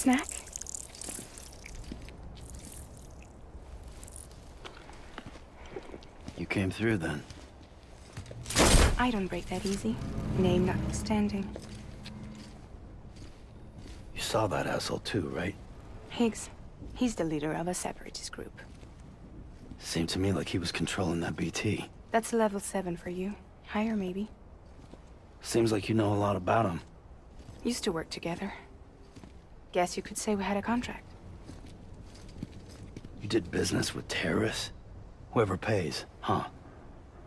snack? You came through then. I don't break that easy. Name notwithstanding. You saw that asshole too, right? Higgs. He's the leader of a separatist group. Seemed to me like he was controlling that BT. That's level 7 for you. Higher, maybe. Seems like you know a lot about him. Used to work together. Guess you could say we had a contract. You did business with terrorists? Whoever pays, huh?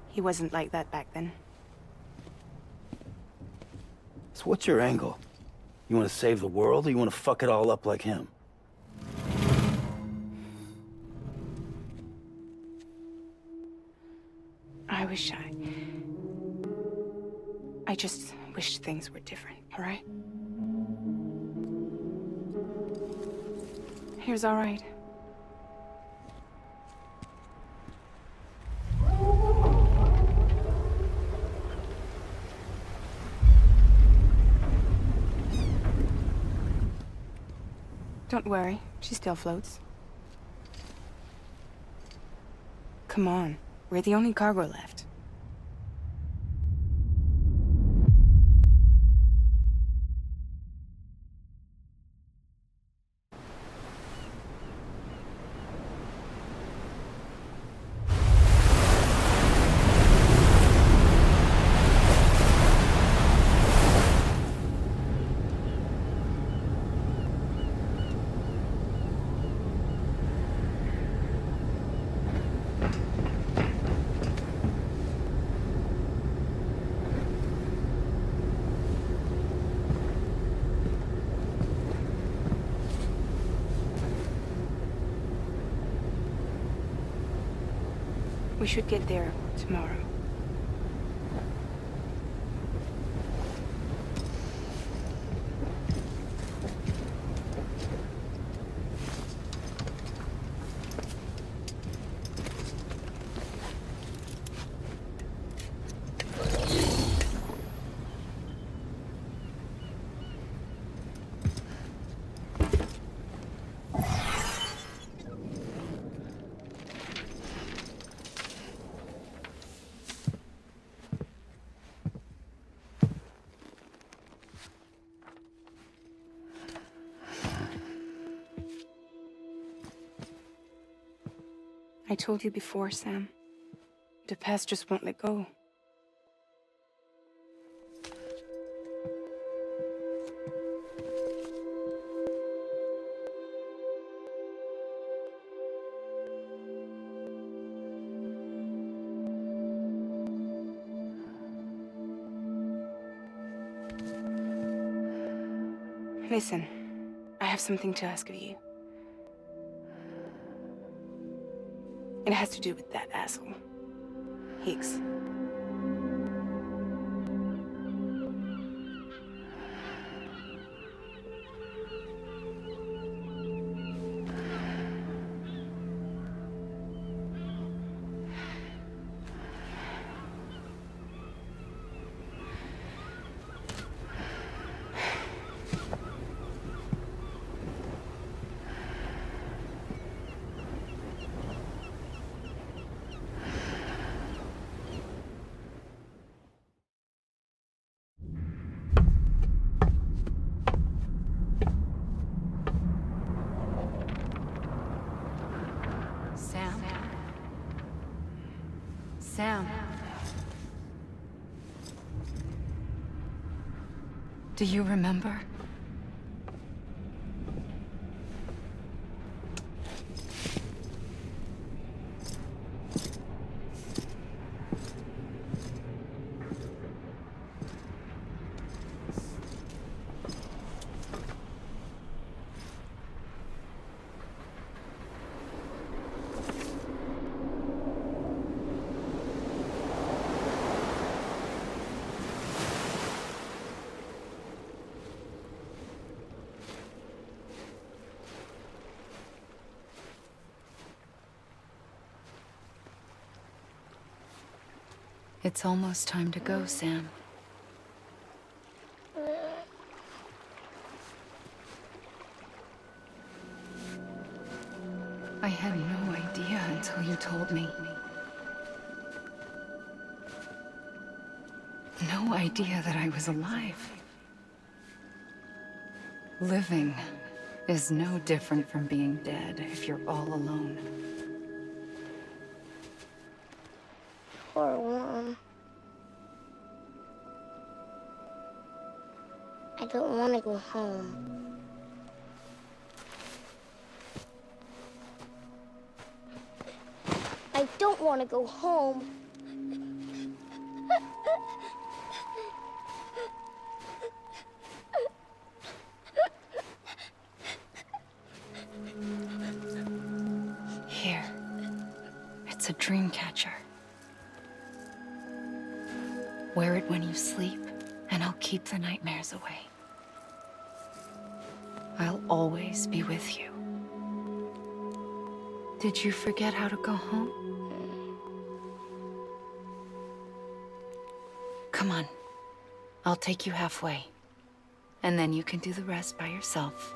He wasn't like that back then. So what's your angle? You want to save the world, or you want to fuck it all up like him? I just wish things were different, all right? Here's all right. Don't worry, she still floats. Come on, we're the only cargo left. We should get there tomorrow. I told you before, Sam. The past just won't let go. Listen, I have something to ask of you. It has to do with that asshole, Higgs. Sam. Do you remember? It's almost time to go, Sam. I had no idea until you told me. No idea that I was alive. Living is no different from being dead if you're all alone. Poor worm. I don't want to go home. I don't want to go home. Here. It's a dream catcher. Wear it when you sleep, and I'll keep the nightmares away. I'll always be with you. Did you forget how to go home? Come on. I'll take you halfway. And then you can do the rest by yourself.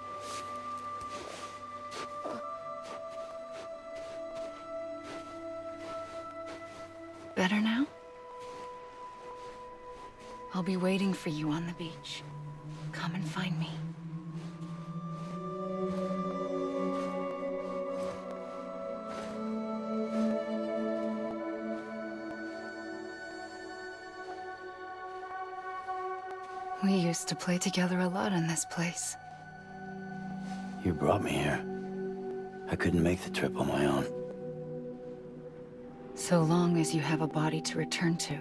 Better now? I'll be waiting for you on the beach. Come and find me. We used to play together a lot in this place. You brought me here. I couldn't make the trip on my own. So long as you have a body to return to,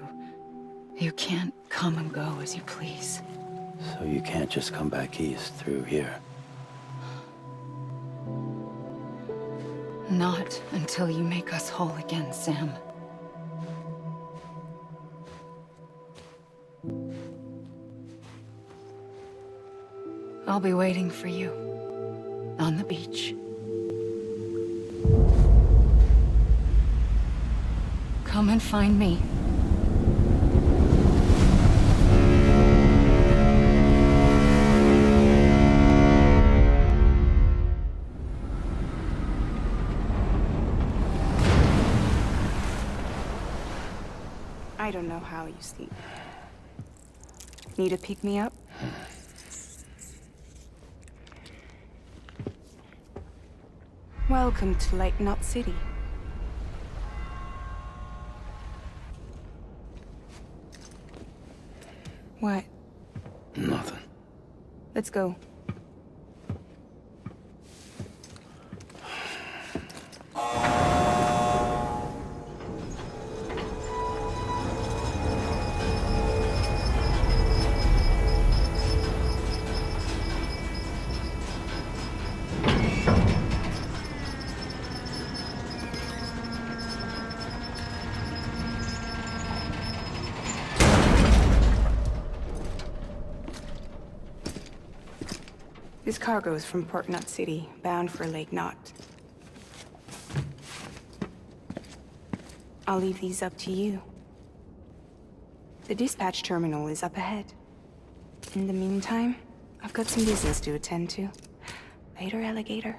you can't come and go as you please. So you can't just come back east through here. Not until you make us whole again, Sam. I'll be waiting for you on the beach. Come and find me. I don't know how you sleep. Need a pick-me-up? Welcome to Lake Knot City. What? Nothing. Let's go. This cargo is from Port Knot City, bound for Lake Knot. I'll leave these up to you. The dispatch terminal is up ahead. In the meantime, I've got some business to attend to. Later, alligator.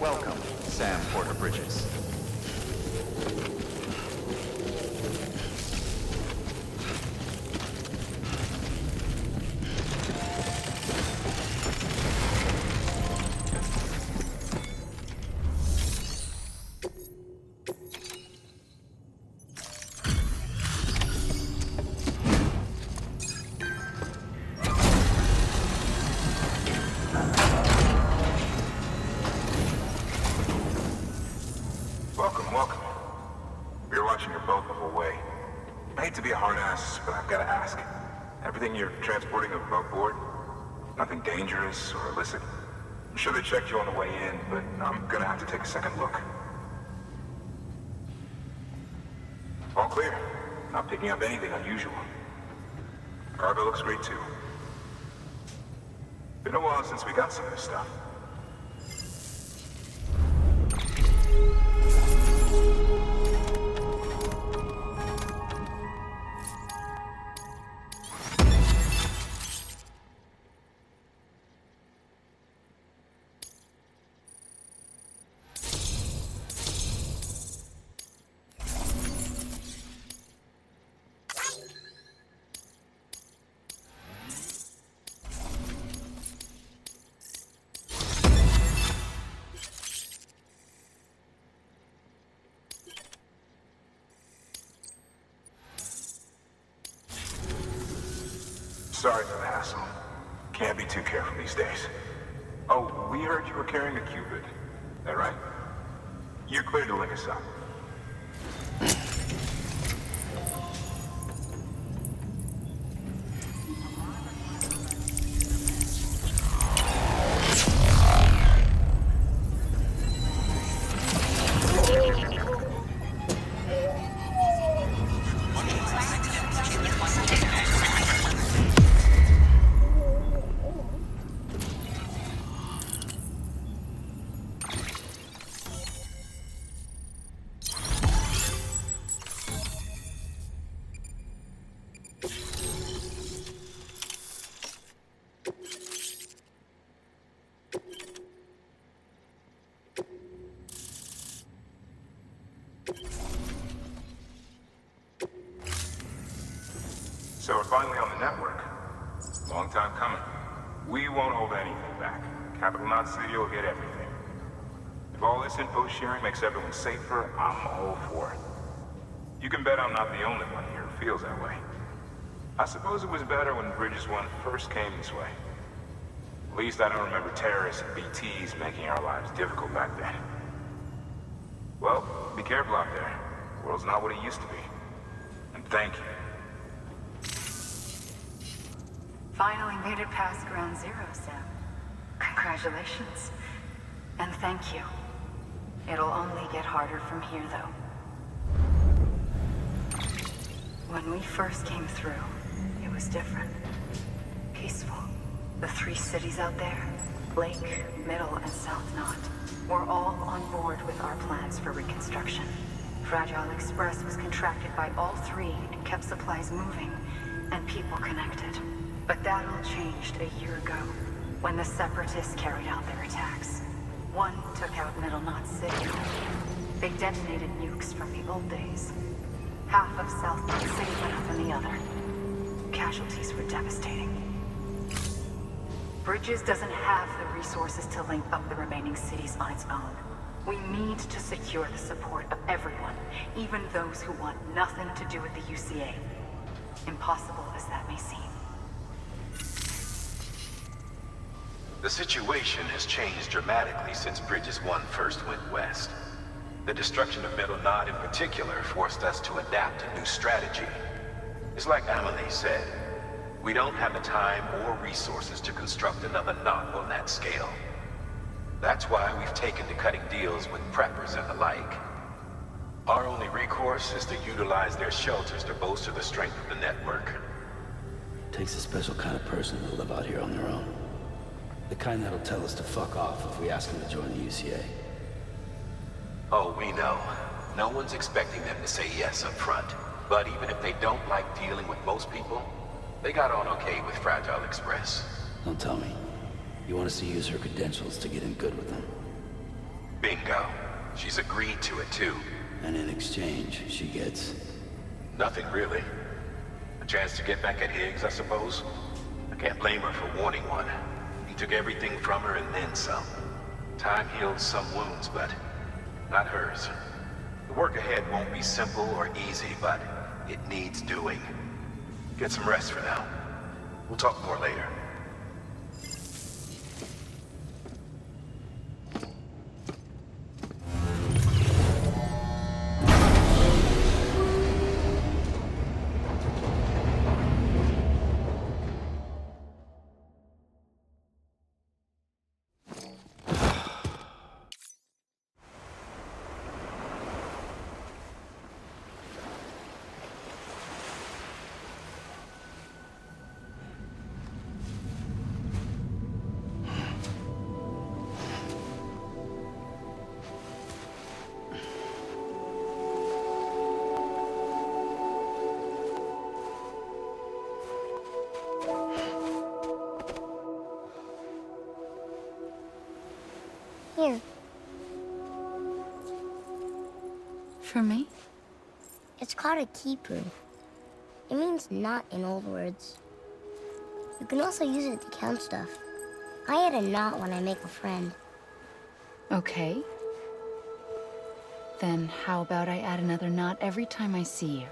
Welcome, Sam Porter Bridges. Welcome. We were watching your boat move away. I hate to be a hard ass, but I've got to ask. Everything you're transporting above board? Nothing dangerous or illicit? I'm sure they checked you on the way in, but I'm gonna have to take a second look. All clear. Not picking up anything unusual. Cargo looks great too. Been a while since we got some of this stuff. Sorry for the hassle. Can't be too careful these days. Oh, we heard you were carrying a Cupid. That right? You're clear to link us up. So we're finally on the network. Long time coming. We won't hold anything back. Capital Knot City will get everything. If all this info sharing makes everyone safer, I'm all for it. You can bet I'm not the only one here who feels that way. I suppose it was better when Bridges 1 first came this way. At least I don't remember terrorists and BTs making our lives difficult back then. Well, be careful out there. The world's not what it used to be. And thank you. Finally made it past ground zero, Sam. Congratulations. And thank you. It'll only get harder from here, though. When we first came through, it was different. Peaceful. The 3 cities out there, Lake, Middle, and South Knot, were all on board with our plans for reconstruction. Fragile Express was contracted by all 3 and kept supplies moving and people connected. But that all changed a year ago, when the Separatists carried out their attacks. One took out Middle Knot City. They detonated nukes from the old days. Half of South Knot City went up in the other. Casualties were devastating. Bridges doesn't have the resources to link up the remaining cities on its own. We need to secure the support of everyone, even those who want nothing to do with the UCA. Impossible as that may seem. The situation has changed dramatically since Bridges 1 first went west. The destruction of Middle Knot in particular forced us to adapt a new strategy. It's like Amelie said, we don't have the time or resources to construct another knot on that scale. That's why we've taken to cutting deals with preppers and the like. Our only recourse is to utilize their shelters to bolster the strength of the network. Takes a special kind of person to live out here on their own. The kind that'll tell us to fuck off if we ask them to join the UCA. Oh, we know. No one's expecting them to say yes up front. But even if they don't like dealing with most people, they got on okay with Fragile Express. Don't tell me. You want us to use her credentials to get in good with them? Bingo. She's agreed to it, too. And in exchange, she gets... Nothing, really. A chance to get back at Higgs, I suppose? I can't blame her for wanting one. He took everything from her and then some. Time heals some wounds, but not hers. The work ahead won't be simple or easy, but it needs doing. Get some rest for now. We'll talk more later. Here. For me? It's called a keeper. It means knot in old words. You can also use it to count stuff. I add a knot when I make a friend. Okay. Then how about I add another knot every time I see you?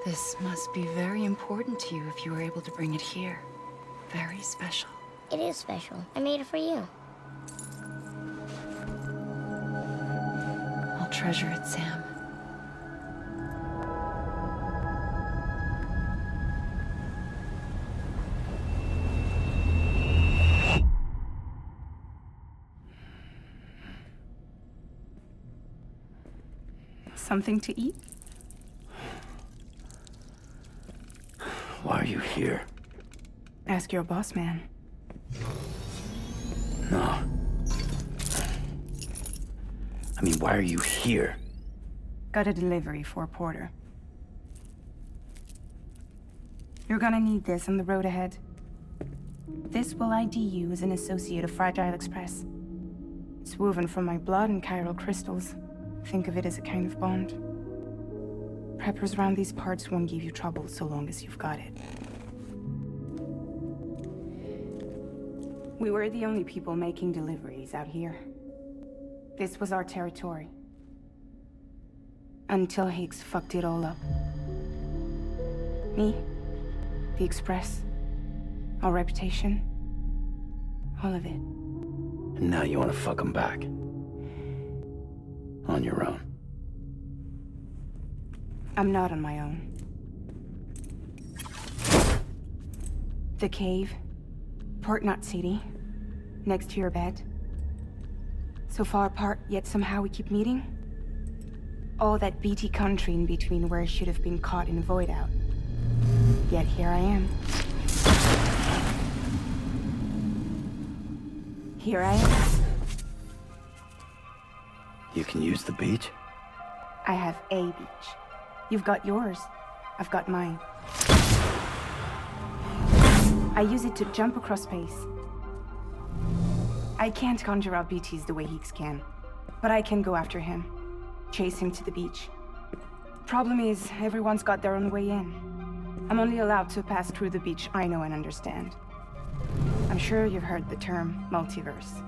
This must be very important to you if you were able to bring it here. Very special. It is special. I made it for you. I'll treasure it, Sam. Something to eat? Why are you here? Ask your boss man. No. I mean, why are you here? Got a delivery for a porter. You're gonna need this on the road ahead. This will ID you as an associate of Fragile Express. It's woven from my blood and chiral crystals. Think of it as a kind of bond. Preppers around these parts won't give you trouble so long as you've got it. We were the only people making deliveries out here. This was our territory. Until Higgs fucked it all up. Me, the Express, our reputation, all of it. And now you want to fuck them back. On your own. I'm not on my own. The cave, Port Knot City, next to your bed. So far apart, yet somehow we keep meeting. All that BT country in between where I should have been caught in void out. Yet here I am. Here I am. You can use the beach? I have a beach. You've got yours. I've got mine. I use it to jump across space. I can't conjure out BTs the way Higgs can, but I can go after him. Chase him to the beach. Problem is, everyone's got their own way in. I'm only allowed to pass through the beach I know and understand. I'm sure you've heard the term multiverse.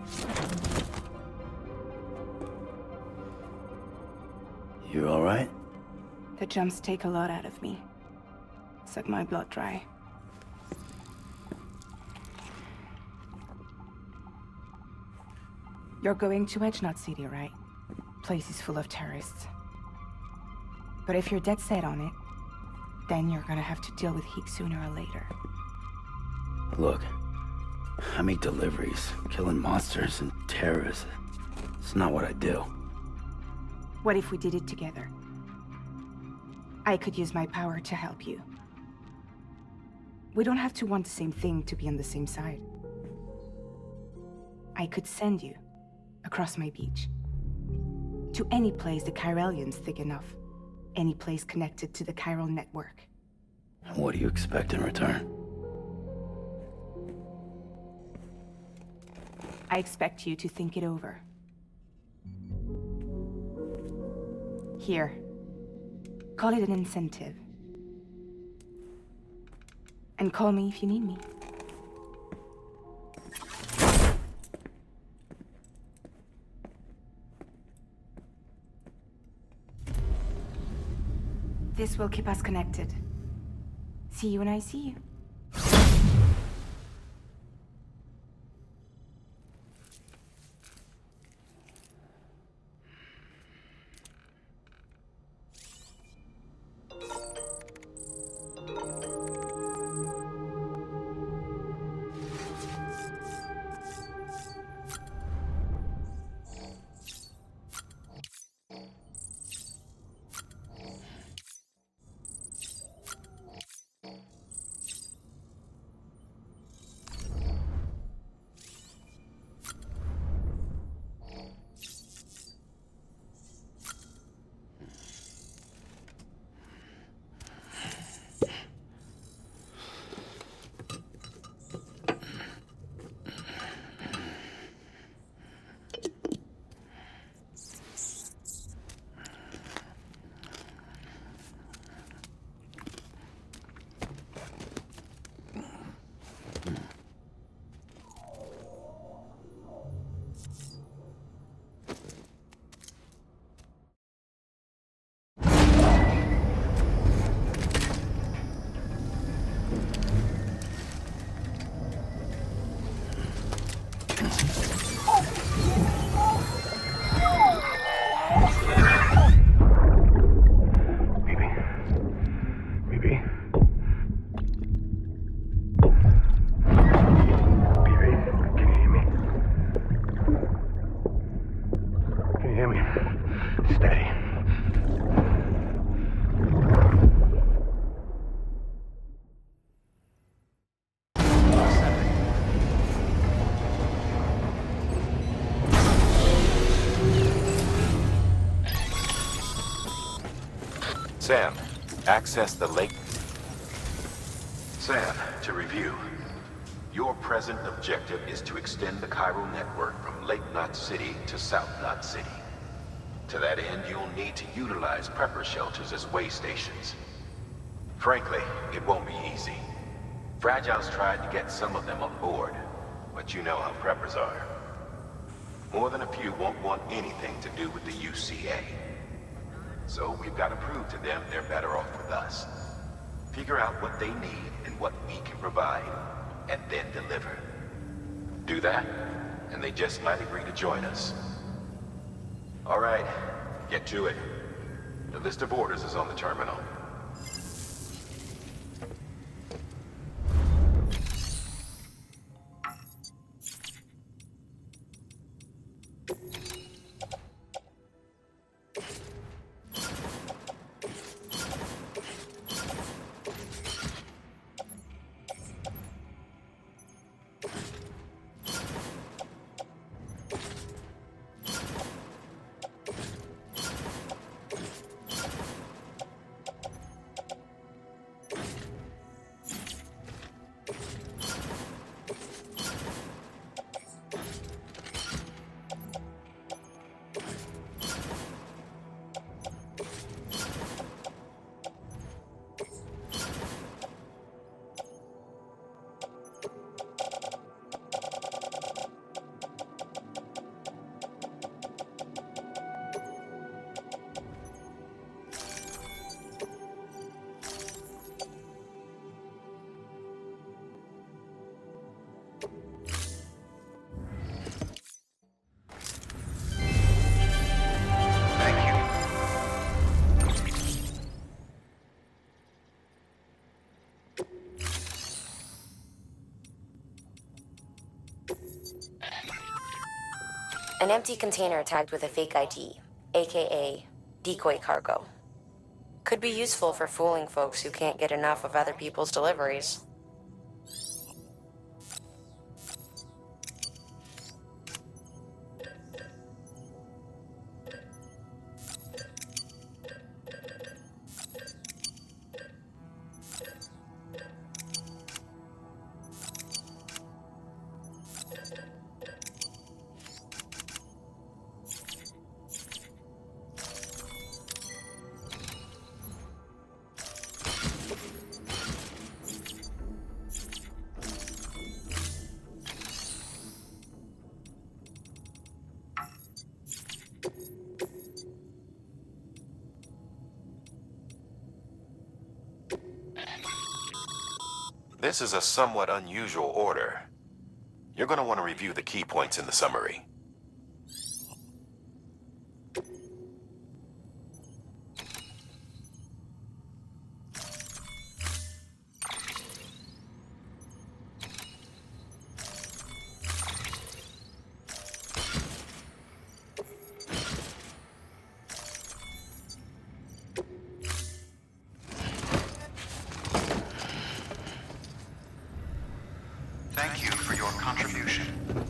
You all right? The jumps take a lot out of me. Suck my blood dry. You're going to Edge Knot City, right? Place is full of terrorists. But if you're dead set on it, then you're gonna have to deal with Higgs sooner or later. Look, I make deliveries, killing monsters and terrorists. It's not what I do. What if we did it together? I could use my power to help you. We don't have to want the same thing to be on the same side. I could send you across my beach. To any place the Chiralian's thick enough. Any place connected to the chiral network. What do you expect in return? I expect you to think it over. Here. Call it an incentive. And call me if you need me. This will keep us connected. See you when I see you. Sam, access the lake. Sam, to review. Your present objective is to extend the chiral network from Lake Knot City to South Knot City. To that end, you'll need to utilize prepper shelters as way stations. Frankly, it won't be easy. Fragile's tried to get some of them on board, but you know how preppers are. More than a few won't want anything to do with the UCA. So we've got to prove to them they're better off with us. Figure out what they need and what we can provide, and then deliver. Do that, and they just might agree to join us. All right, get to it. The list of orders is on the terminal. An empty container tagged with a fake ID, aka decoy cargo. Could be useful for fooling folks who can't get enough of other people's deliveries. This is a somewhat unusual order. You're going to want to review the key points in the summary. Thank you for your contribution. Begin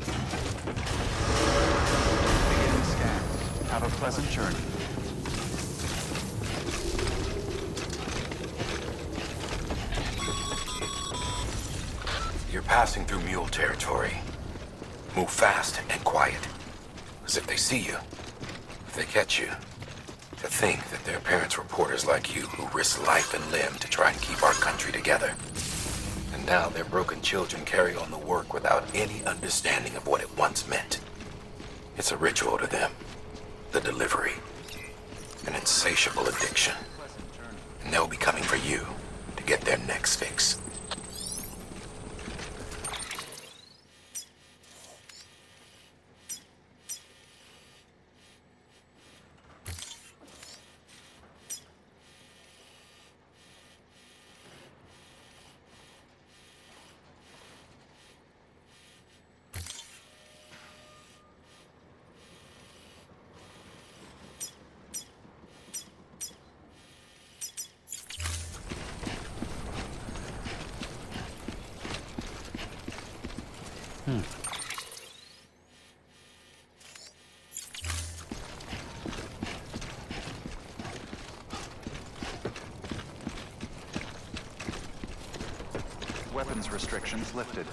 scan. Have a pleasant journey. You're passing through MULE territory. Move fast and quiet. As if they see you. If they catch you. To think that their parents reporters like you who risk life and limb to try and keep our country together. And now their broken children carry on the work without any understanding of what it once meant. It's a ritual to them. The delivery. An insatiable addiction. And they'll be coming for you to get their next fix. Weapons restrictions lifted.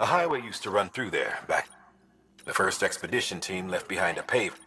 A highway used to run through there back. The first expedition team left behind a pave.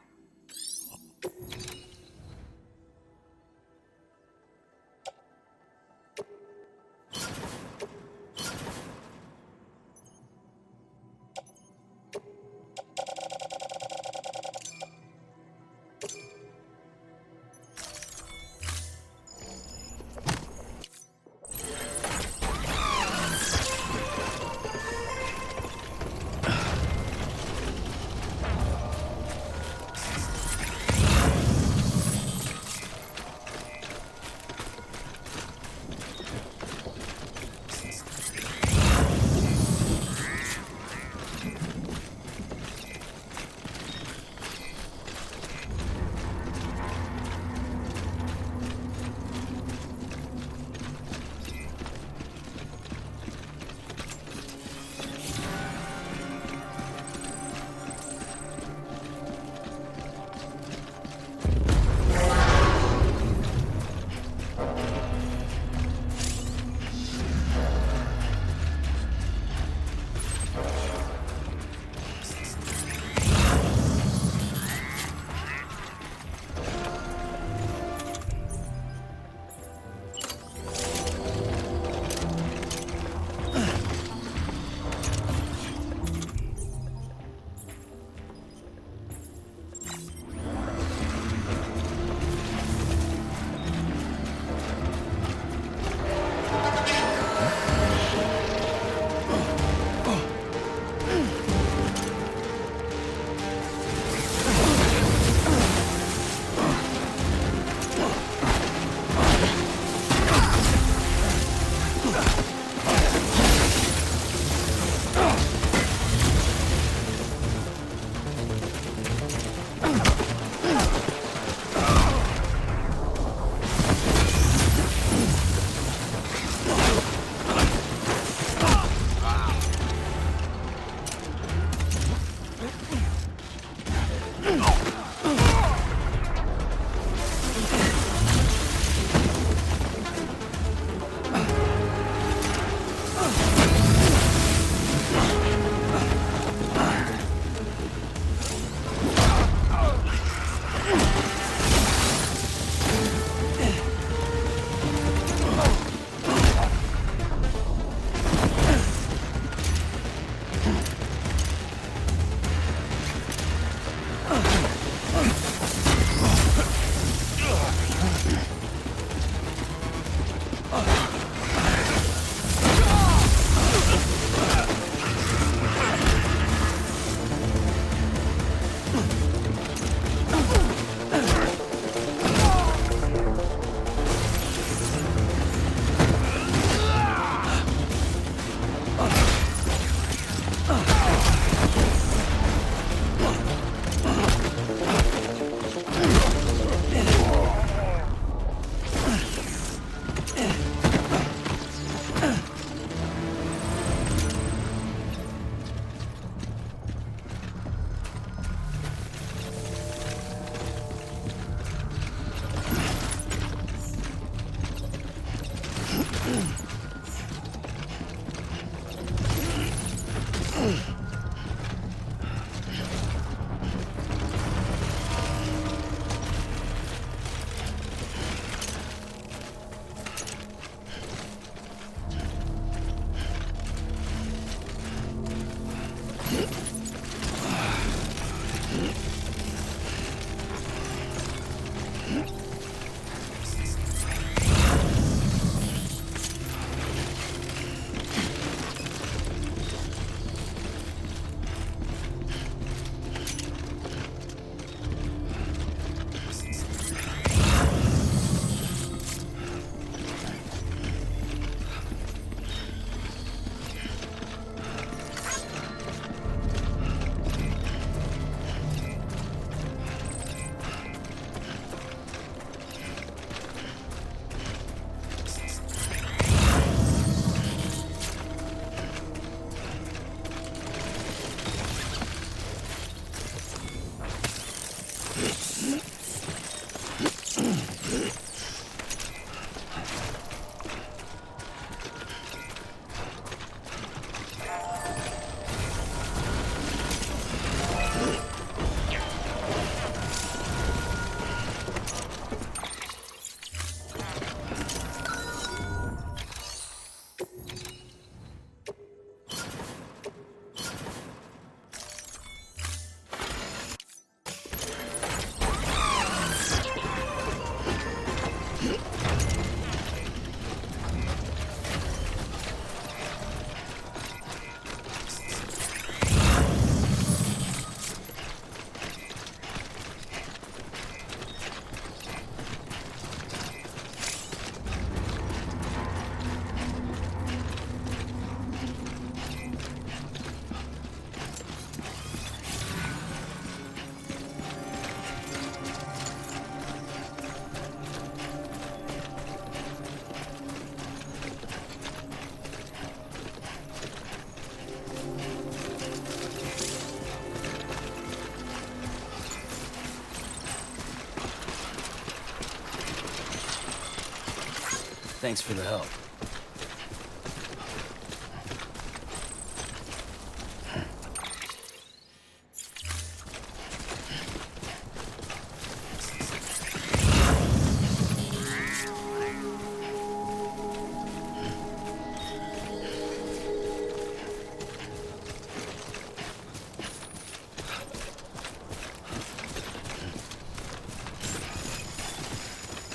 Thanks for the help.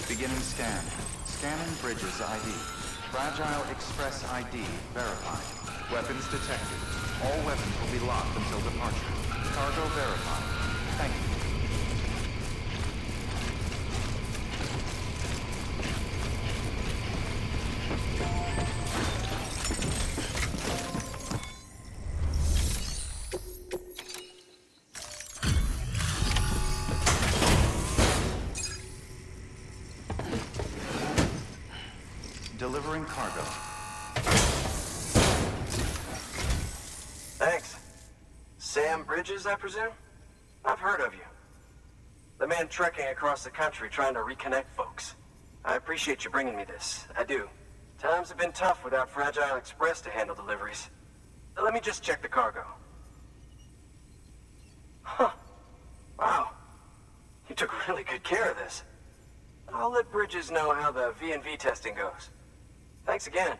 Beginning scan. Scanning Bridges ID. Fragile Express ID verified. Weapons detected. All weapons will be locked until departure. Cargo verified. Thank you. Delivering cargo. Thanks. Sam Bridges, I presume? I've heard of you. The man trekking across the country trying to reconnect folks. I appreciate you bringing me this. I do. Times have been tough without Fragile Express to handle deliveries. Let me just check the cargo. Huh. Wow. You took really good care of this. I'll let Bridges know how the V&V testing goes. Thanks again.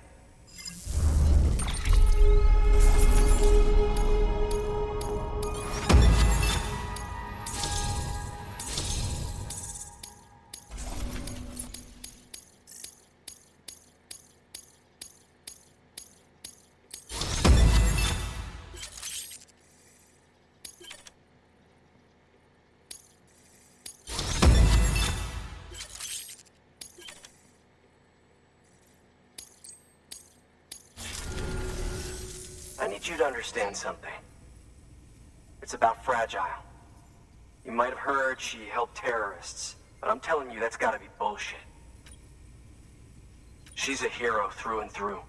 I need you to understand something. It's about Fragile. You might have heard she helped terrorists, but I'm telling you that's gotta be bullshit. She's a hero through and through.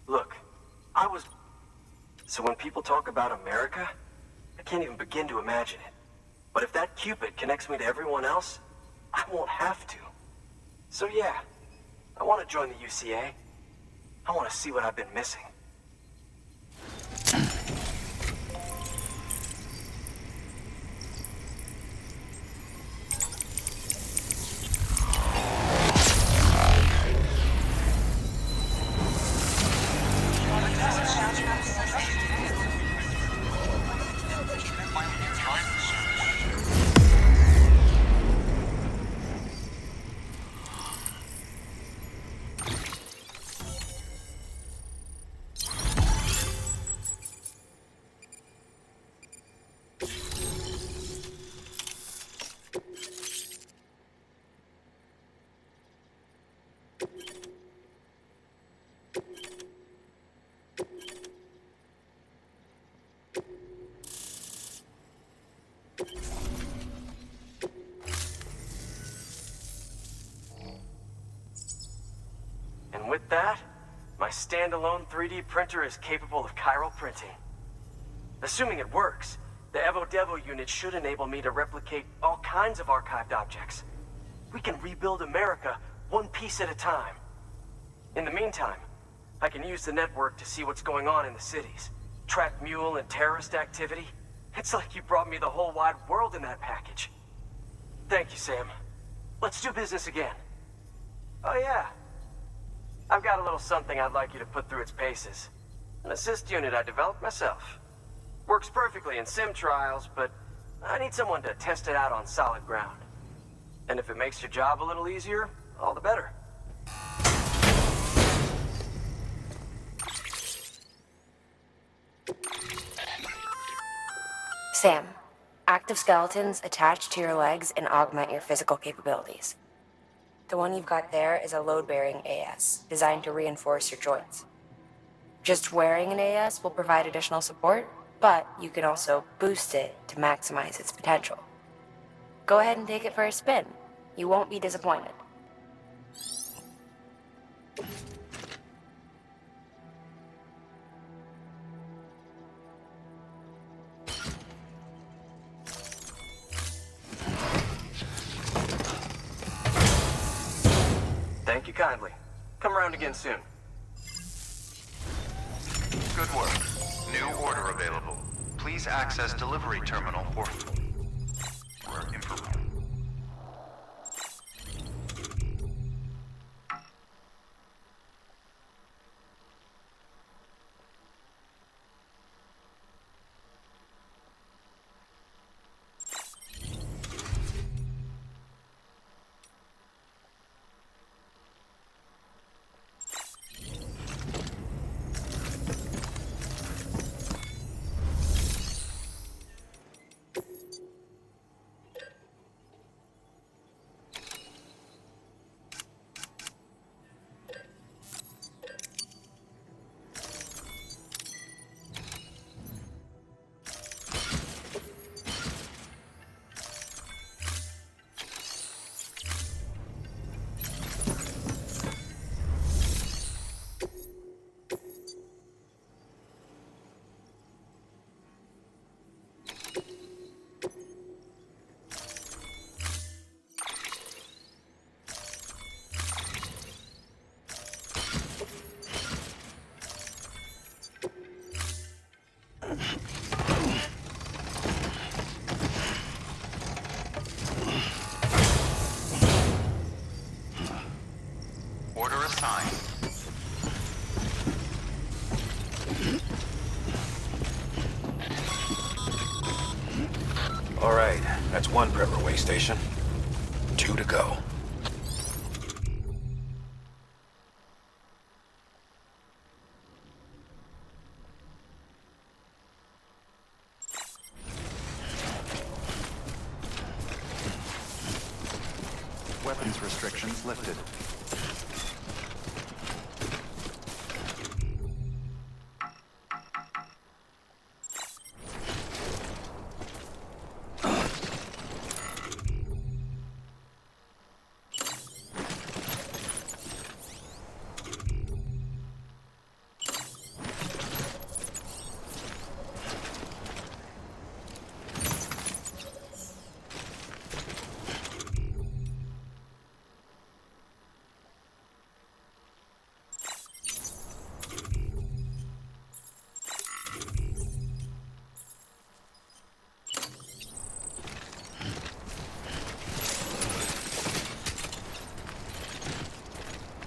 Look, So when people talk about America, I can't even begin to imagine it. But if that Cupid connects me to everyone else, I won't have to. So yeah, I want to join the UCA. I want to see what I've been missing. And with that, my standalone 3D printer is capable of chiral printing. Assuming it works, the Evo Devo unit should enable me to replicate all kinds of archived objects. We can rebuild America one piece at a time. In the meantime, I can use the network to see what's going on in the cities, track MULE and terrorist activity. It's like you brought me the whole wide world in that package. Thank you, Sam. Let's do business again. Oh yeah. I've got a little something I'd like you to put through its paces. An assist unit I developed myself. Works perfectly in sim trials, but I need someone to test it out on solid ground. And if it makes your job a little easier, all the better. Sam, active skeletons attach to your legs and augment your physical capabilities. The one you've got there is a load-bearing AS, designed to reinforce your joints. Just wearing an AS will provide additional support, but you can also boost it to maximize its potential. Go ahead and take it for a spin. You won't be disappointed. Thank you, kindly. Come around again soon. Good work. New order available. Please access delivery terminal or information. Order assigned. All right, that's one prepper way station. 2 to go. Weapons restrictions lifted.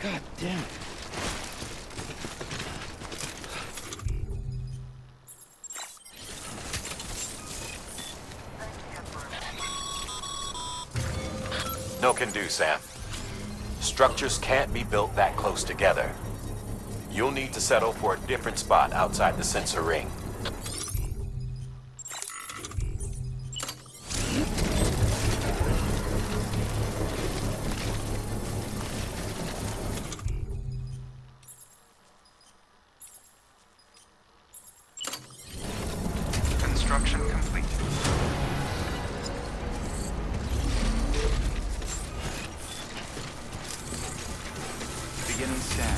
God damn it. No can do, Sam. Structures can't be built that close together. You'll need to settle for a different spot outside the sensor ring. Construction complete. Beginning scan.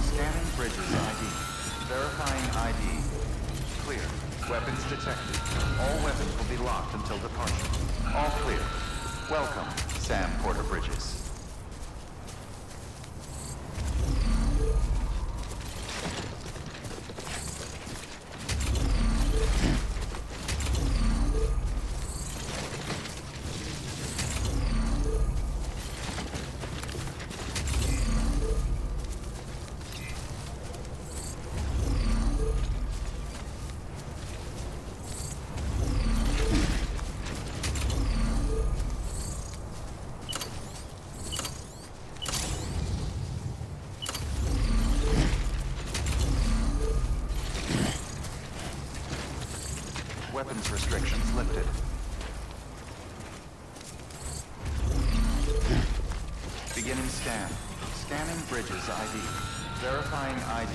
Scanning bridges ID. Verifying ID. Clear. Weapons detected. All weapons will be locked until departure. All clear. Welcome, Sam Porter Bridges. Weapons restrictions lifted. Beginning scan. Scanning bridges ID. Verifying ID.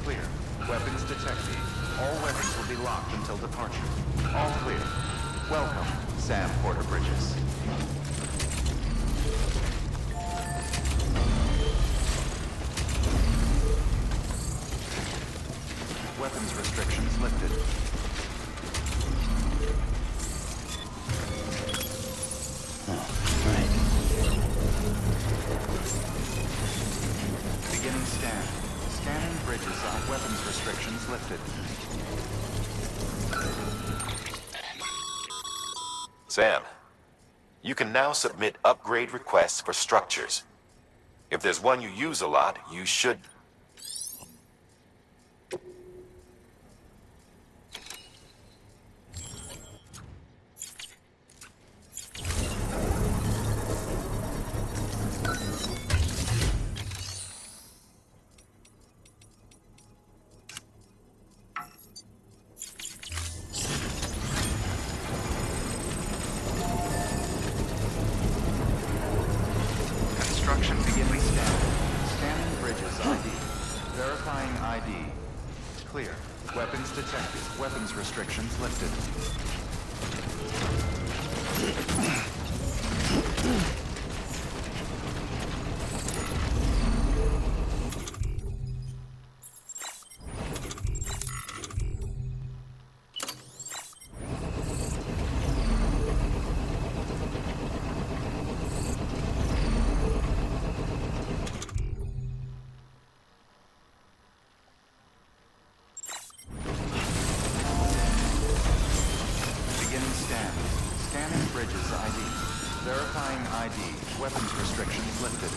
Clear. Weapons detected. All weapons will be locked until departure. All clear. Welcome, Sam Porter Bridges. Weapons restrictions lifted. Sam, you can now submit upgrade requests for structures. If there's one you use a lot, you should... Construction beginning scan. Scanning bridges ID. Verifying ID. Clear. Weapons detected. Weapons restrictions lifted. Beginning scan. Scanning bridges ID. Verifying ID. Weapons restrictions lifted.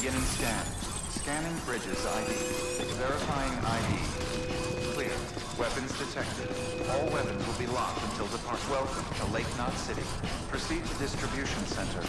Beginning scan. Scanning bridges ID. Verifying ID. Clear. Weapons detected. All weapons will be locked until depart. Welcome to Lake Knot City. Proceed to distribution center.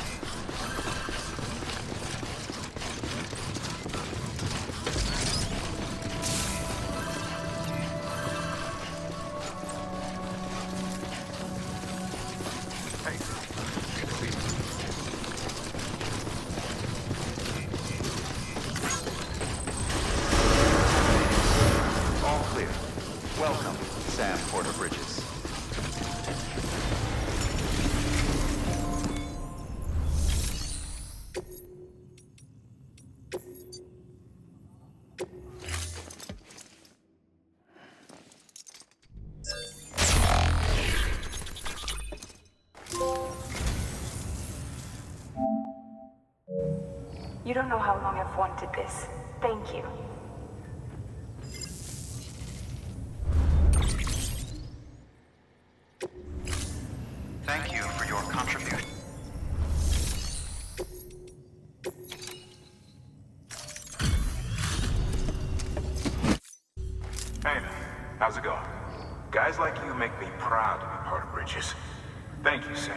Welcome, Sam Porter Bridges. You don't know how long I've wanted this. Thank you. Thank you for your contribution. Hey, how's it going? Guys like you make me proud to be part of Bridges. Thank you, Sam.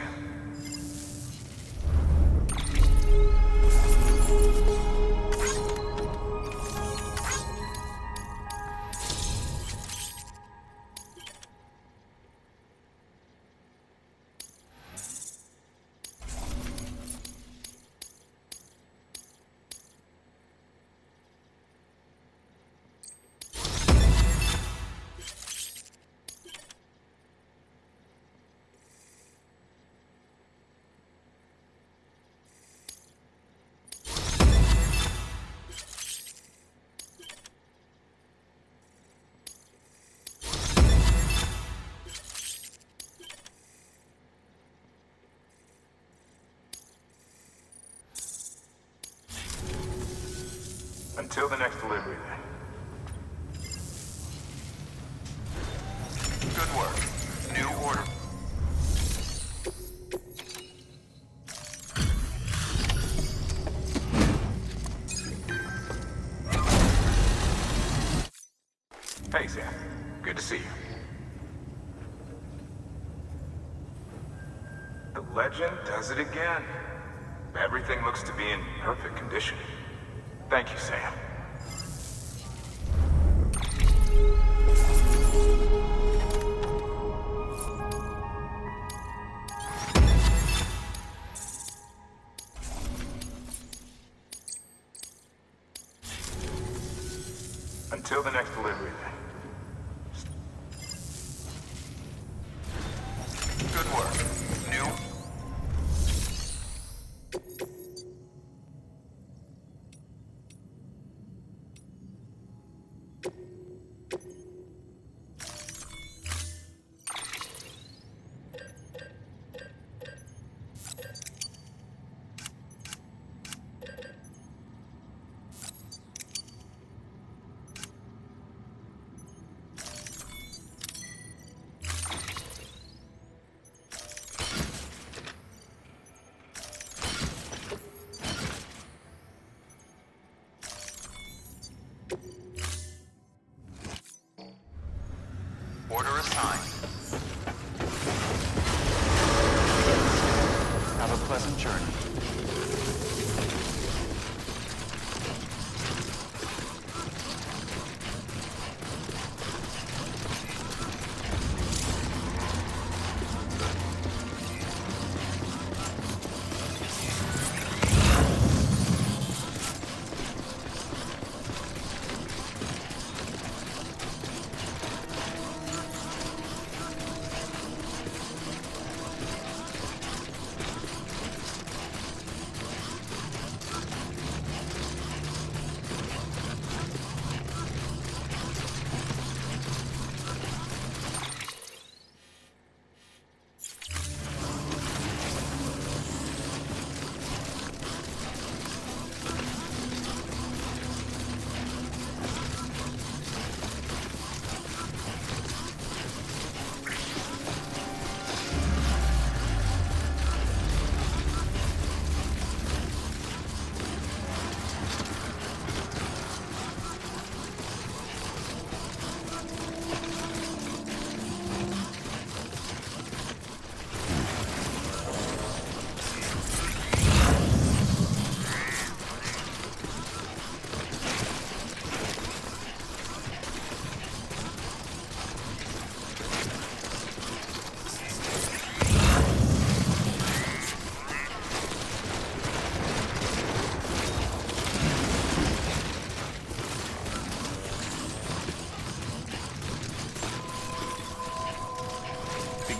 Until the next delivery, then. Good work. New order. Hey, Sam. Good to see you. The legend does it again. Everything looks to be in perfect condition. Thank you, Sam. Until the next delivery, then. Good work. New. Order assigned. Have a pleasant journey.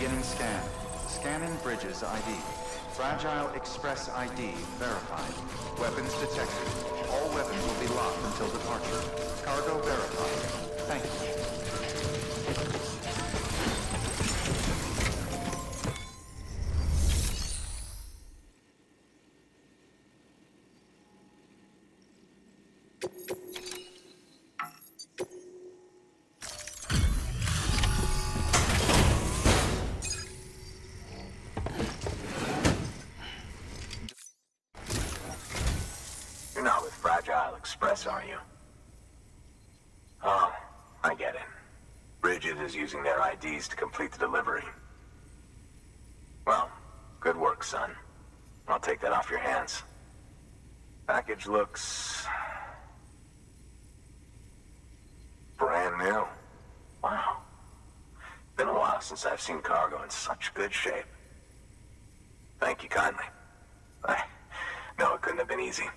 Beginning scan. Scanning Bridges ID. Fragile Express ID verified. Weapons detected. All weapons will be locked until departure. Cargo verified. Thank you. You're not with Fragile Express, are you? Oh, I get it. Bridget is using their IDs to complete the delivery. Well, good work, son. I'll take that off your hands. Package looks... brand new. Wow. Been a while since I've seen cargo in such good shape. Thank you kindly. I know it couldn't have been easy.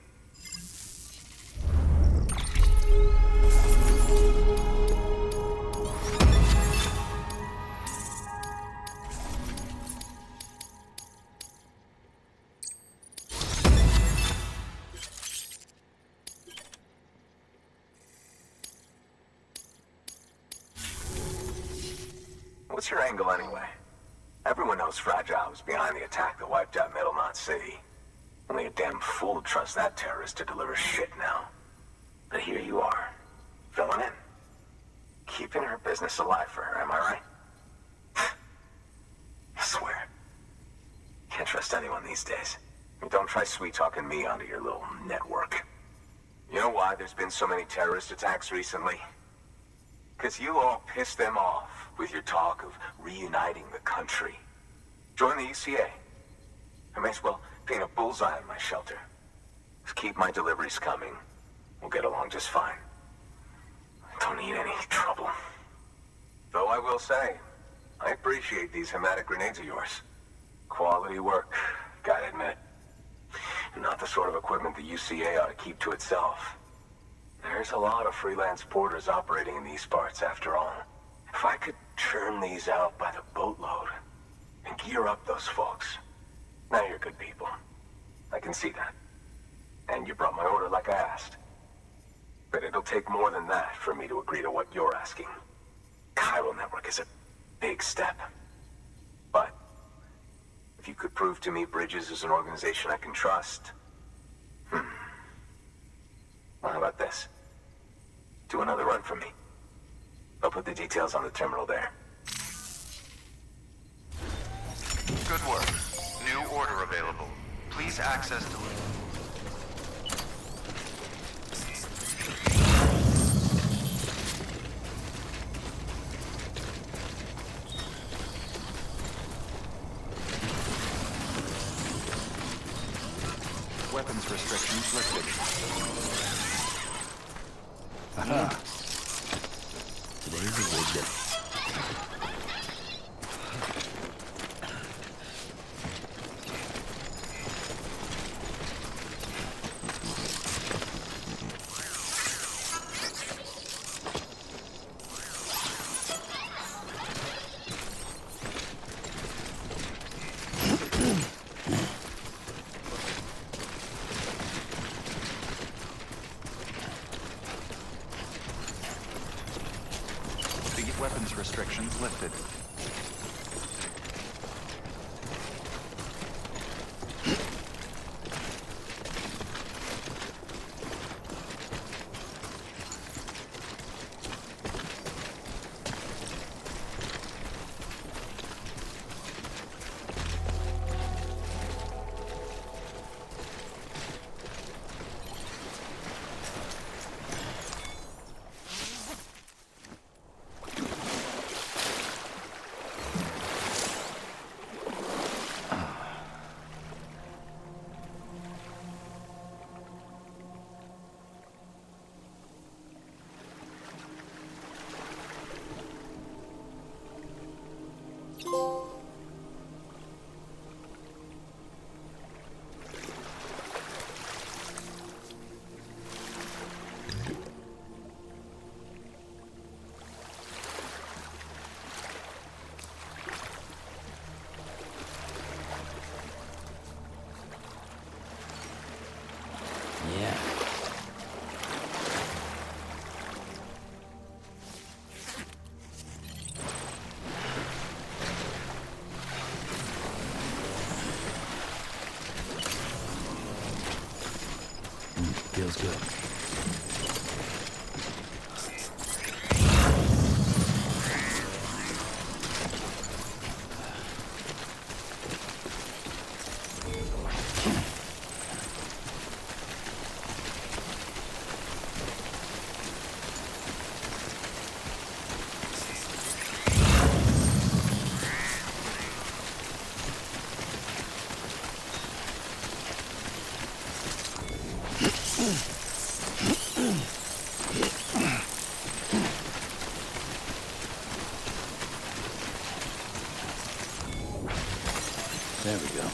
What's your angle anyway? Everyone knows Fragile was behind the attack that wiped out Middle Knot City. Only a damn fool would trust that terrorist to deliver shit now. But here you are, filling in. Keeping her business alive for her, am I right? I swear. Can't trust anyone these days. And don't try sweet-talking me onto your little network. You know why there's been so many terrorist attacks recently? Because you all pissed them off with your talk of reuniting the country. Join the UCA. I may as well paint a bullseye on my shelter. Just keep my deliveries coming. We'll get along just fine. I don't need any trouble. Though I will say, I appreciate these hematic grenades of yours. Quality work, gotta admit. And not the sort of equipment the UCA ought to keep to itself. There's a lot of freelance porters operating in these parts, after all. If I could churn these out by the boatload and gear up those folks. Now you're good people. I can see that. And you brought my order like I asked. But it'll take more than that for me to agree to what you're asking. Chiral Network is a big step. But if you could prove to me Bridges is an organization I can trust... Well, how about this? Do another run for me. I'll put the details on the terminal there. Good work. New order available. Please access delivery. Weapons restrictions lifted. Aha. Weapons restrictions lifted. Feels good. There we go.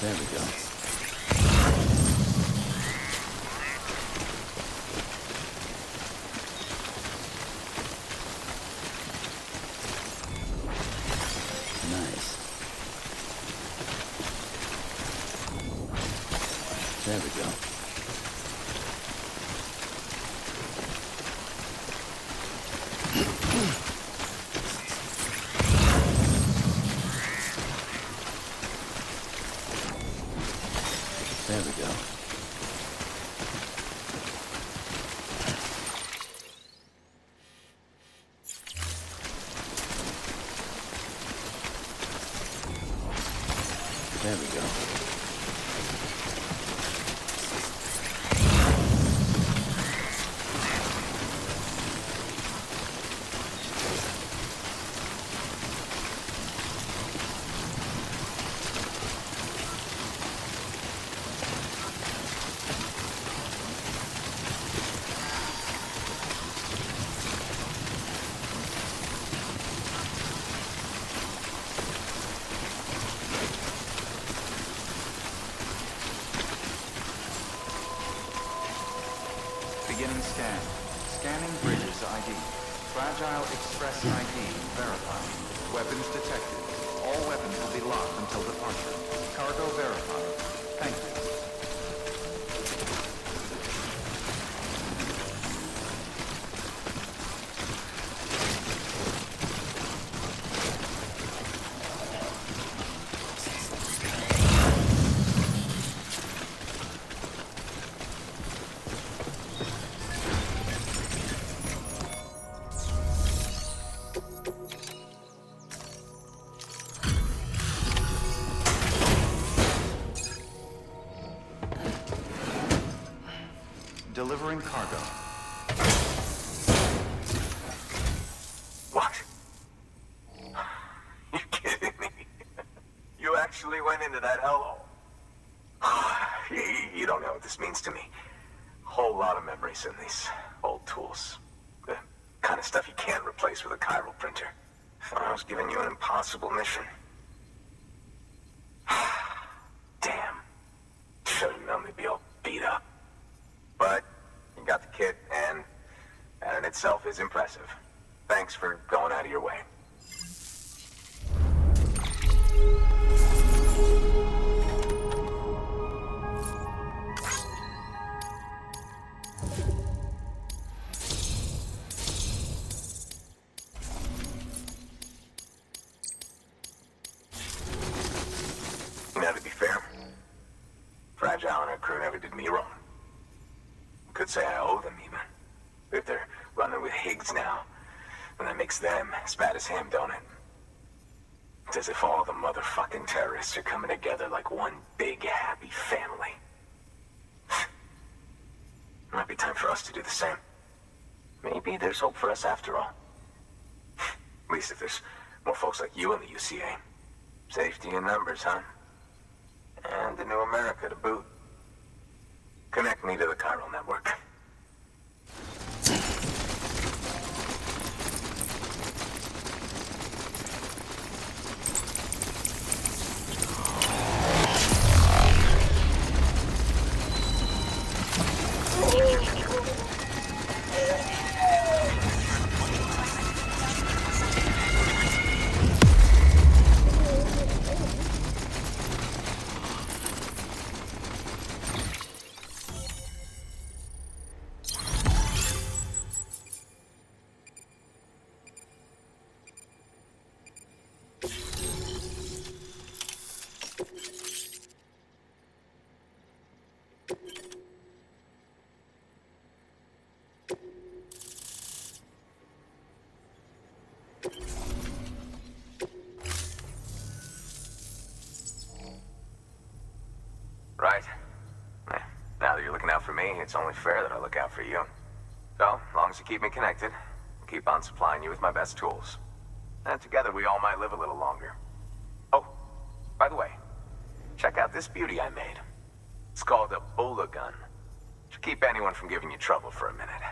There we go. Nice. There we go. There we go. There we go. Beginning scan. Scanning bridges ID. Fragile Express ID verified. Weapons detected. All weapons will be locked until departure. Cargo verified. Thank you. Delivering cargo. What? You kidding me? You actually went into that hellhole? You don't know what this means to me. Whole lot of memories in these old tools. The kind of stuff you can't replace with a chiral printer. Thought I was giving you an impossible mission. itself is impressive. Thanks for going out of your way. Now, to be fair, Fragile and her crew never did me wrong. Could say I owe them, even. If they're running with Higgs now, then that makes them as bad as him, don't it? It's as if all the motherfucking terrorists are coming together like one big, happy family. Might be time for us to do the same. Maybe there's hope for us after all. At least if there's more folks like you in the UCA. Safety in numbers, huh? And the new America to boot. Connect me to the chiral network. Right. Now that you're looking out for me, it's only fair that I look out for you. So, as long as you keep me connected, I'll keep on supplying you with my best tools. And together we all might live a little longer. Oh, by the way, check out this beauty I made. It's called a MULE gun. Should keep anyone from giving you trouble for a minute.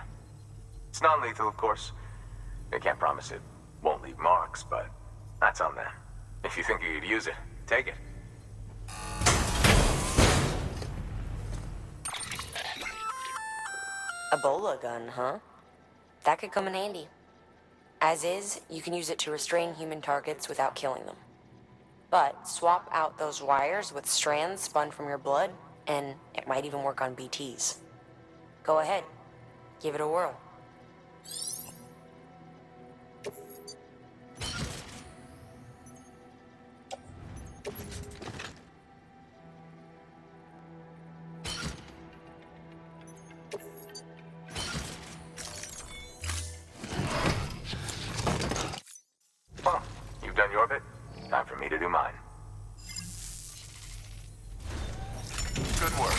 It's non-lethal, of course. I can't promise it won't leave marks, but that's on them. If you think you could use it, take it. A bola gun, huh? That could come in handy. As is, you can use it to restrain human targets without killing them. But swap out those wires with strands spun from your blood, and it might even work on BTs. Go ahead. Give it a whirl. Well, you've done your bit. Time for me to do mine. Good work.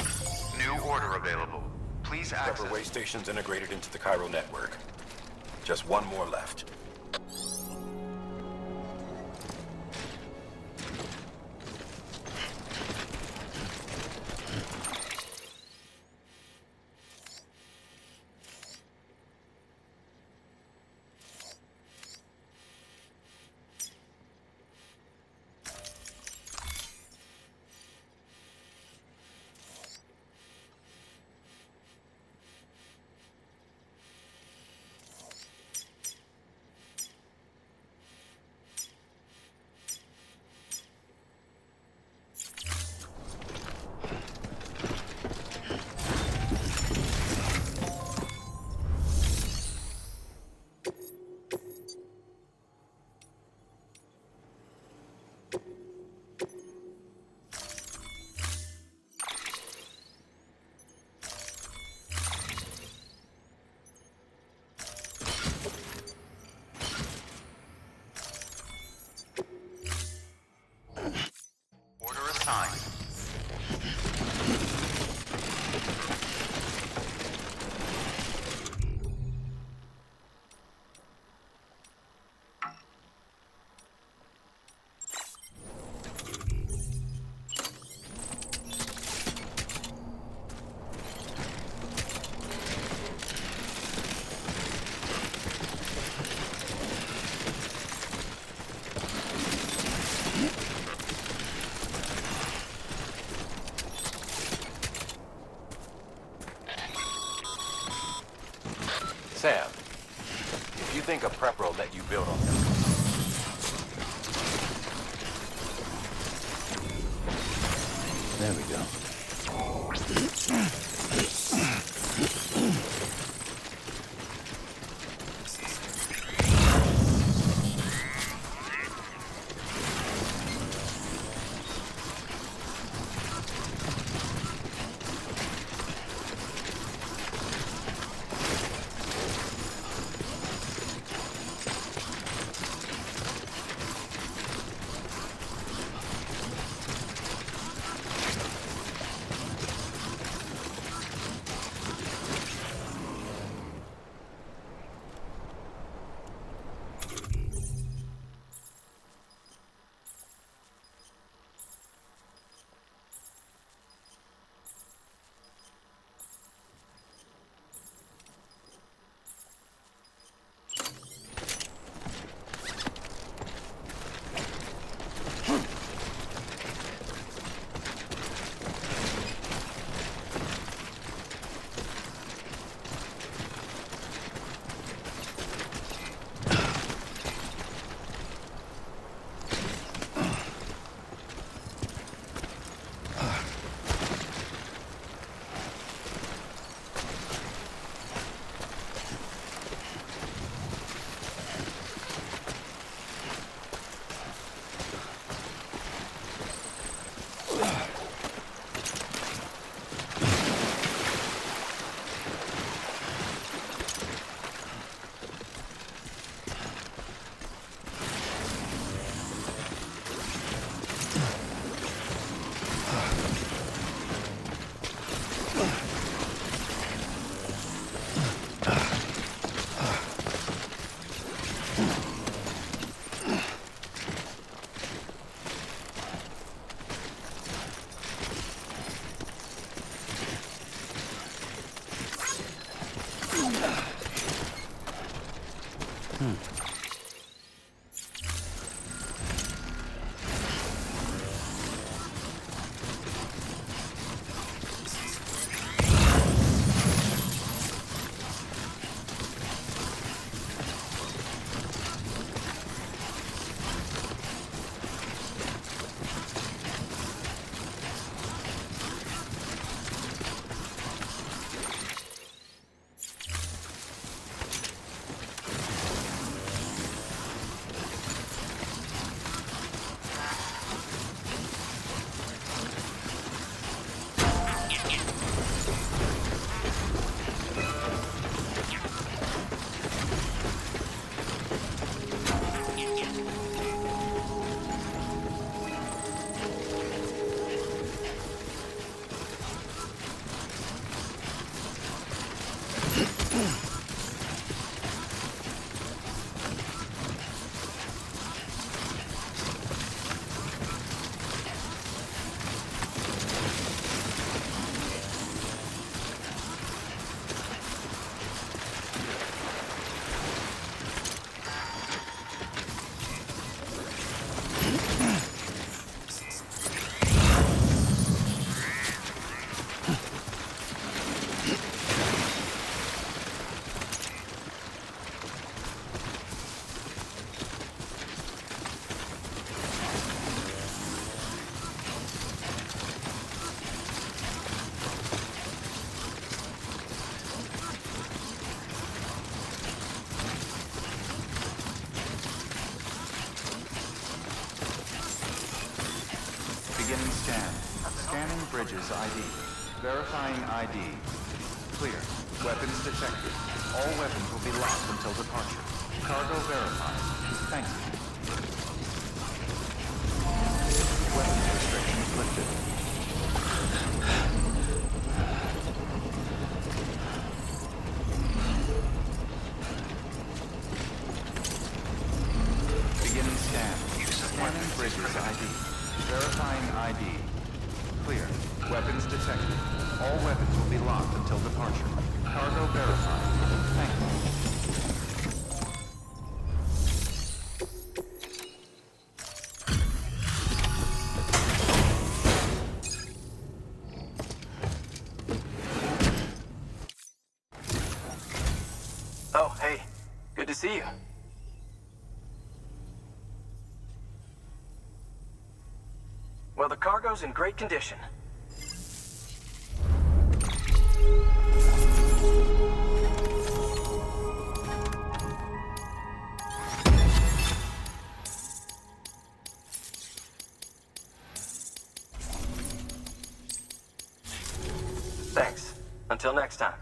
New order available. Please access... Several way stations integrated into the chiral network. Just one more left. Order assigned. think a prepper will let you build on them? There we go. Beginning scan. Scanning bridges ID. Verifying ID. Clear. Weapons detected. All weapons will be locked until departure. Cargo verified. Thank you. Weapons restrictions lifted. Beginning scan. Scanning bridges ID. Verifying ID. Clear. Weapons detected. All weapons will be locked until departure. Cargo verified. Thank you. see you. Well, the cargo's in great condition. Thanks. Until next time.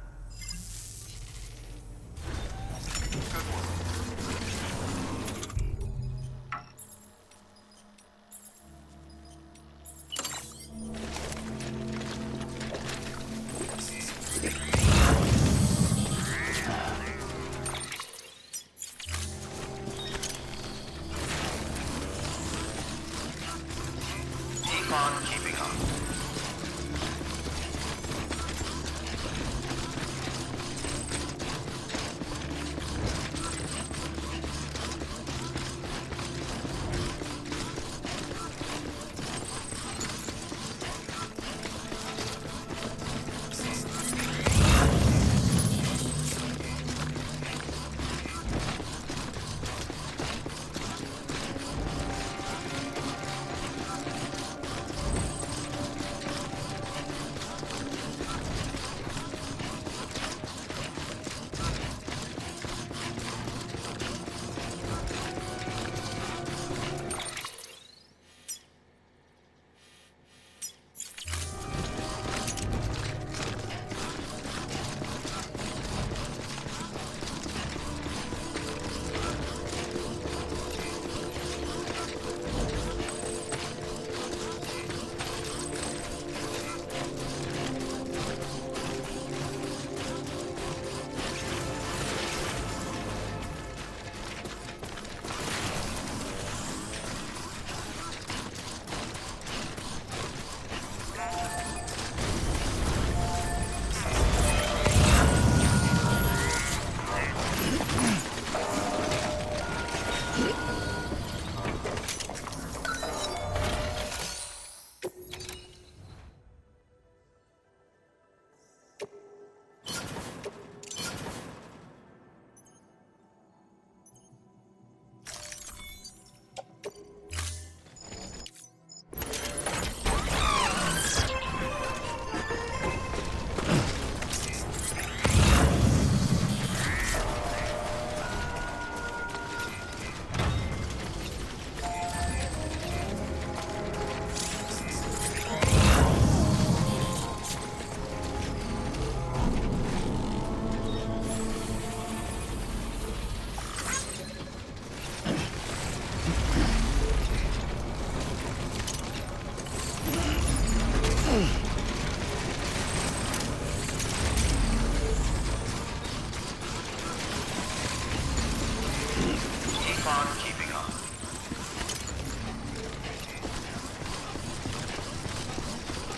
Keep on keeping on.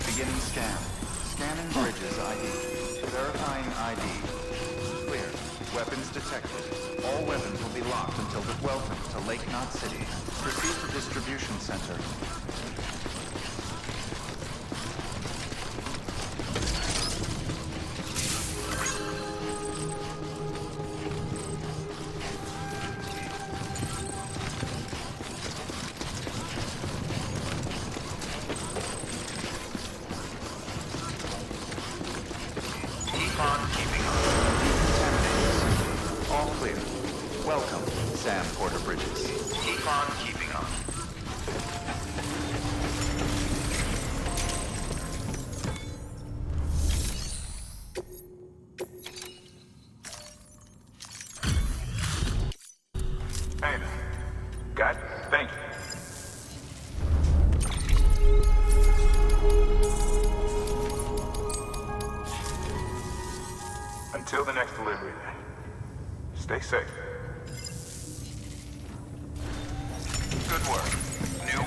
Beginning scan. Scanning bridges ID. Verifying ID. Clear. Weapons detected. All weapons will be locked until the welcome to Lake Knot City. Proceed to distribution center. All clear. Welcome, Sam Porter Bridges. Keep on keeping on. Hey, got it? Thank you. Until the next delivery, then. Stay safe. Good work. New.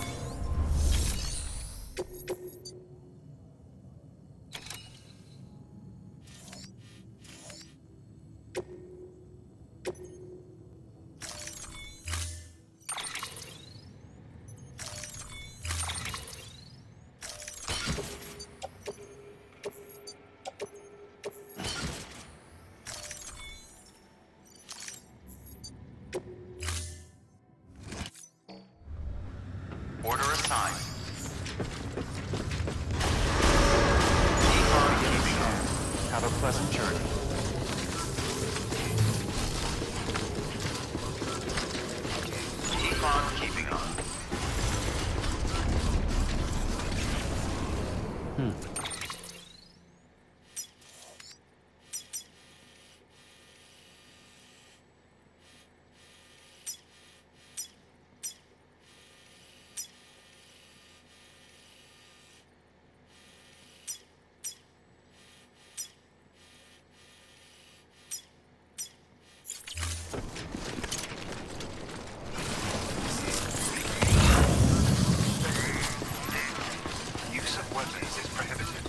Tracker assigned. Decon keeping on. Have a pleasant journey. Decon keeping on. Use of weapons is prohibited.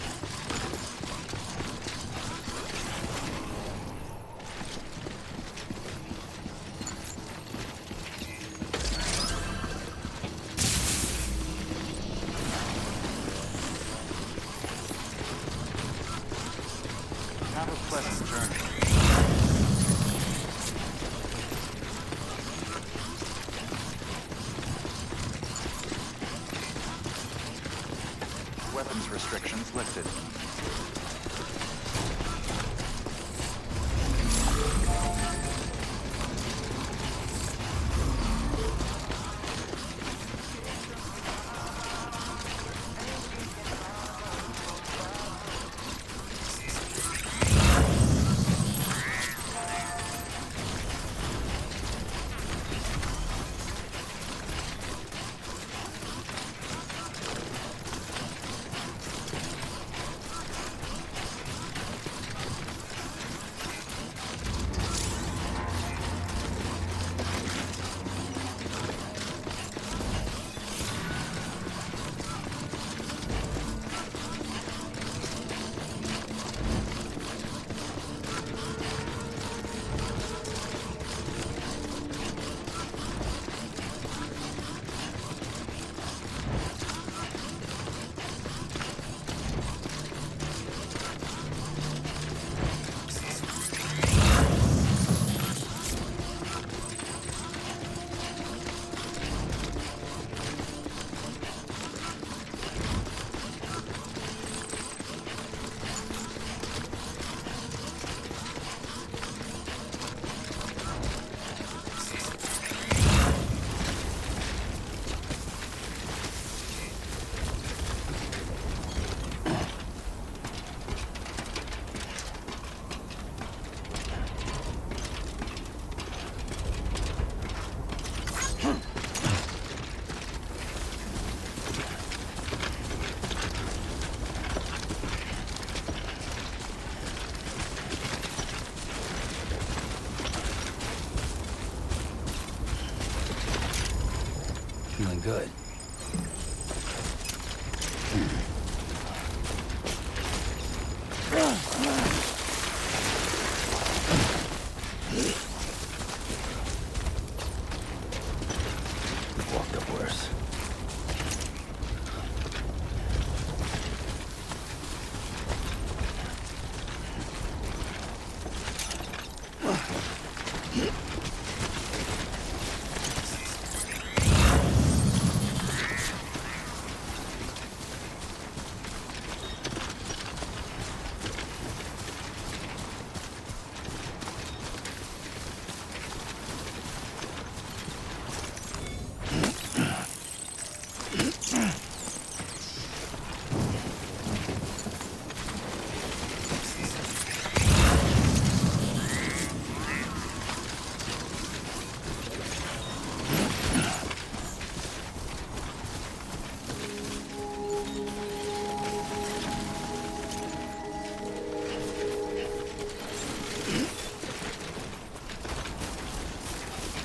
Have a pleasant journey. Weapons restrictions lifted. Feeling good. Walked up worse.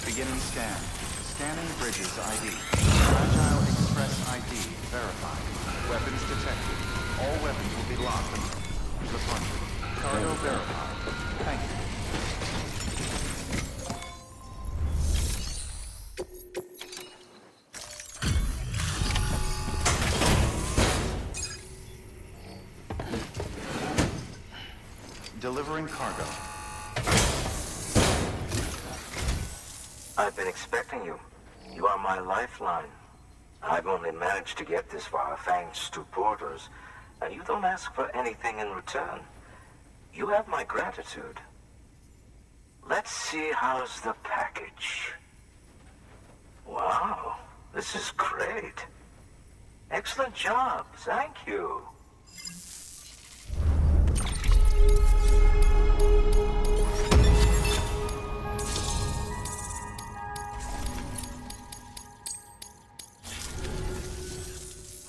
Beginning scan. Scanning bridges ID. Fragile Express ID verified. Weapons detected. All weapons will be locked until departure. Cargo verified. Thank you. Delivering cargo. I've been expecting you. You are my lifeline. I've only managed to get this far thanks to porters, and you don't ask for anything in return. You have my gratitude. Let's see, how's the package? Wow, this is great. Excellent job, thank you.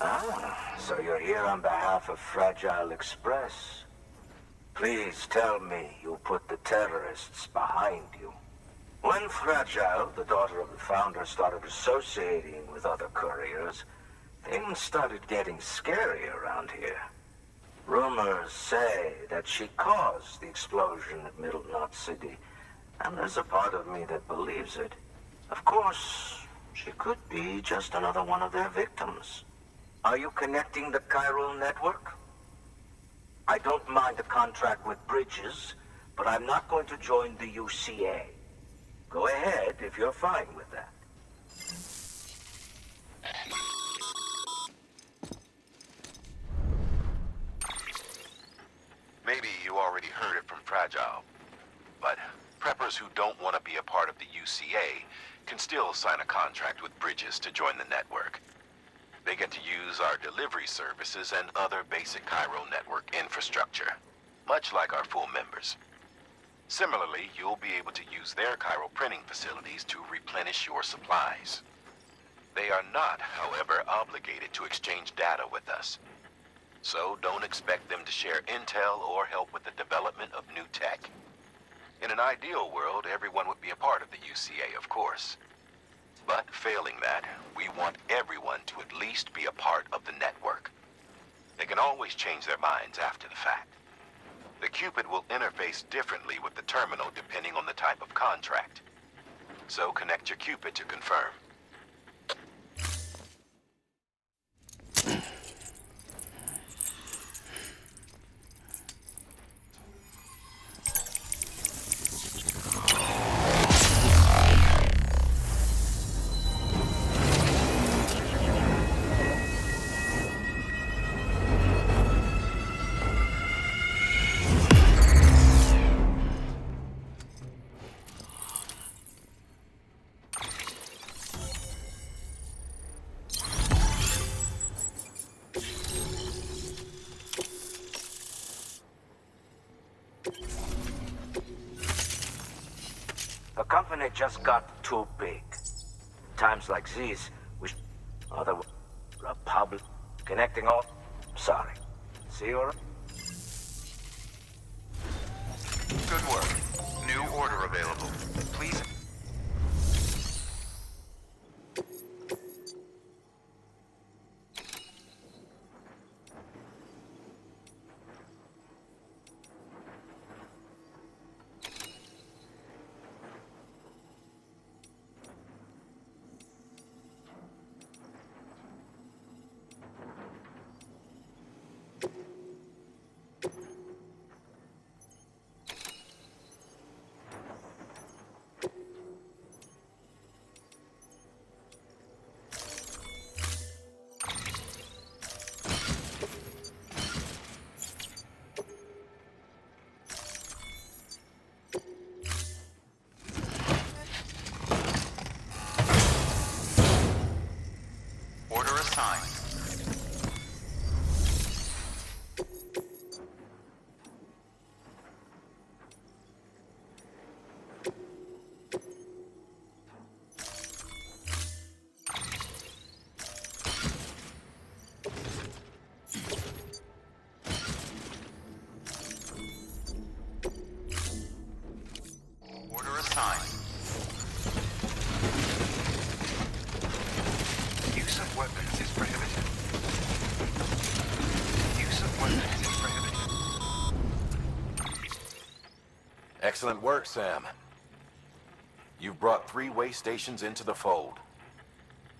Ah, so you're here on behalf of Fragile Express. Please tell me you put the terrorists behind you. When Fragile, the daughter of the founder, started associating with other couriers, things started getting scary around here. Rumors say that she caused the explosion at Middle Knot City, and there's a part of me that believes it. Of course, she could be just another one of their victims. Are you connecting the chiral network? I don't mind a contract with Bridges, but I'm not going to join the UCA. Go ahead if you're fine with that. Maybe you already heard it from Fragile, but preppers who don't want to be a part of the UCA can still sign a contract with Bridges to join the network. They get to use our delivery services and other basic chiral network infrastructure, much like our full members. Similarly, you'll be able to use their chiral printing facilities to replenish your supplies. They are not, however, obligated to exchange data with us. So don't expect them to share intel or help with the development of new tech. In an ideal world, everyone would be a part of the UCA, of course. But failing that, we want everyone to at least be a part of the network. They can always change their minds after the fact. The Cupid will interface differently with the terminal depending on the type of contract. So connect your Cupid to confirm. The company just got too big. Times like these, we other republic connecting all. Sorry. See you around. Good work. New order available. Please. Order assigned. Order assigned. Use of weapons is prohibited. Use of weapons is prohibited. Excellent work, Sam. You've brought 3 way stations into the fold.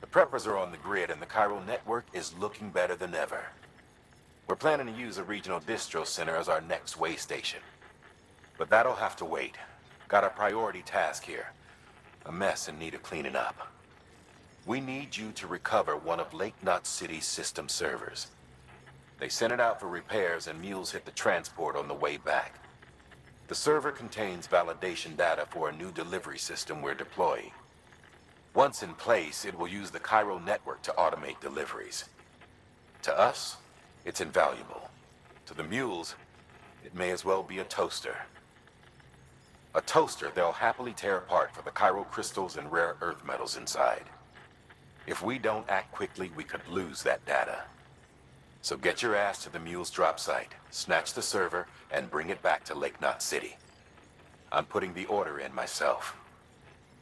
The preppers are on the grid and the chiral network is looking better than ever. We're planning to use a regional distro center as our next way station. But that'll have to wait. Got a priority task here. A mess in need of cleaning up. We need you to recover one of Lake Knot City's system servers. They sent it out for repairs and mules hit the transport on the way back. The server contains validation data for a new delivery system we're deploying. Once in place, it will use the chiral network to automate deliveries. To us, it's invaluable. To the mules, it may as well be a toaster. A toaster they'll happily tear apart for the chiral crystals and rare earth metals inside. If we don't act quickly, we could lose that data. So get your ass to the mule's drop site, snatch the server, and bring it back to Lake Knot City. I'm putting the order in myself.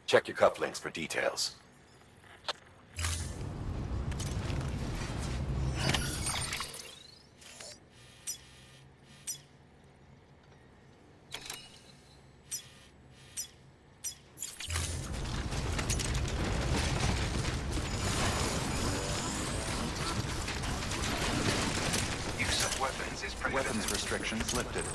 Check your cufflinks for details. Weapons restrictions lifted.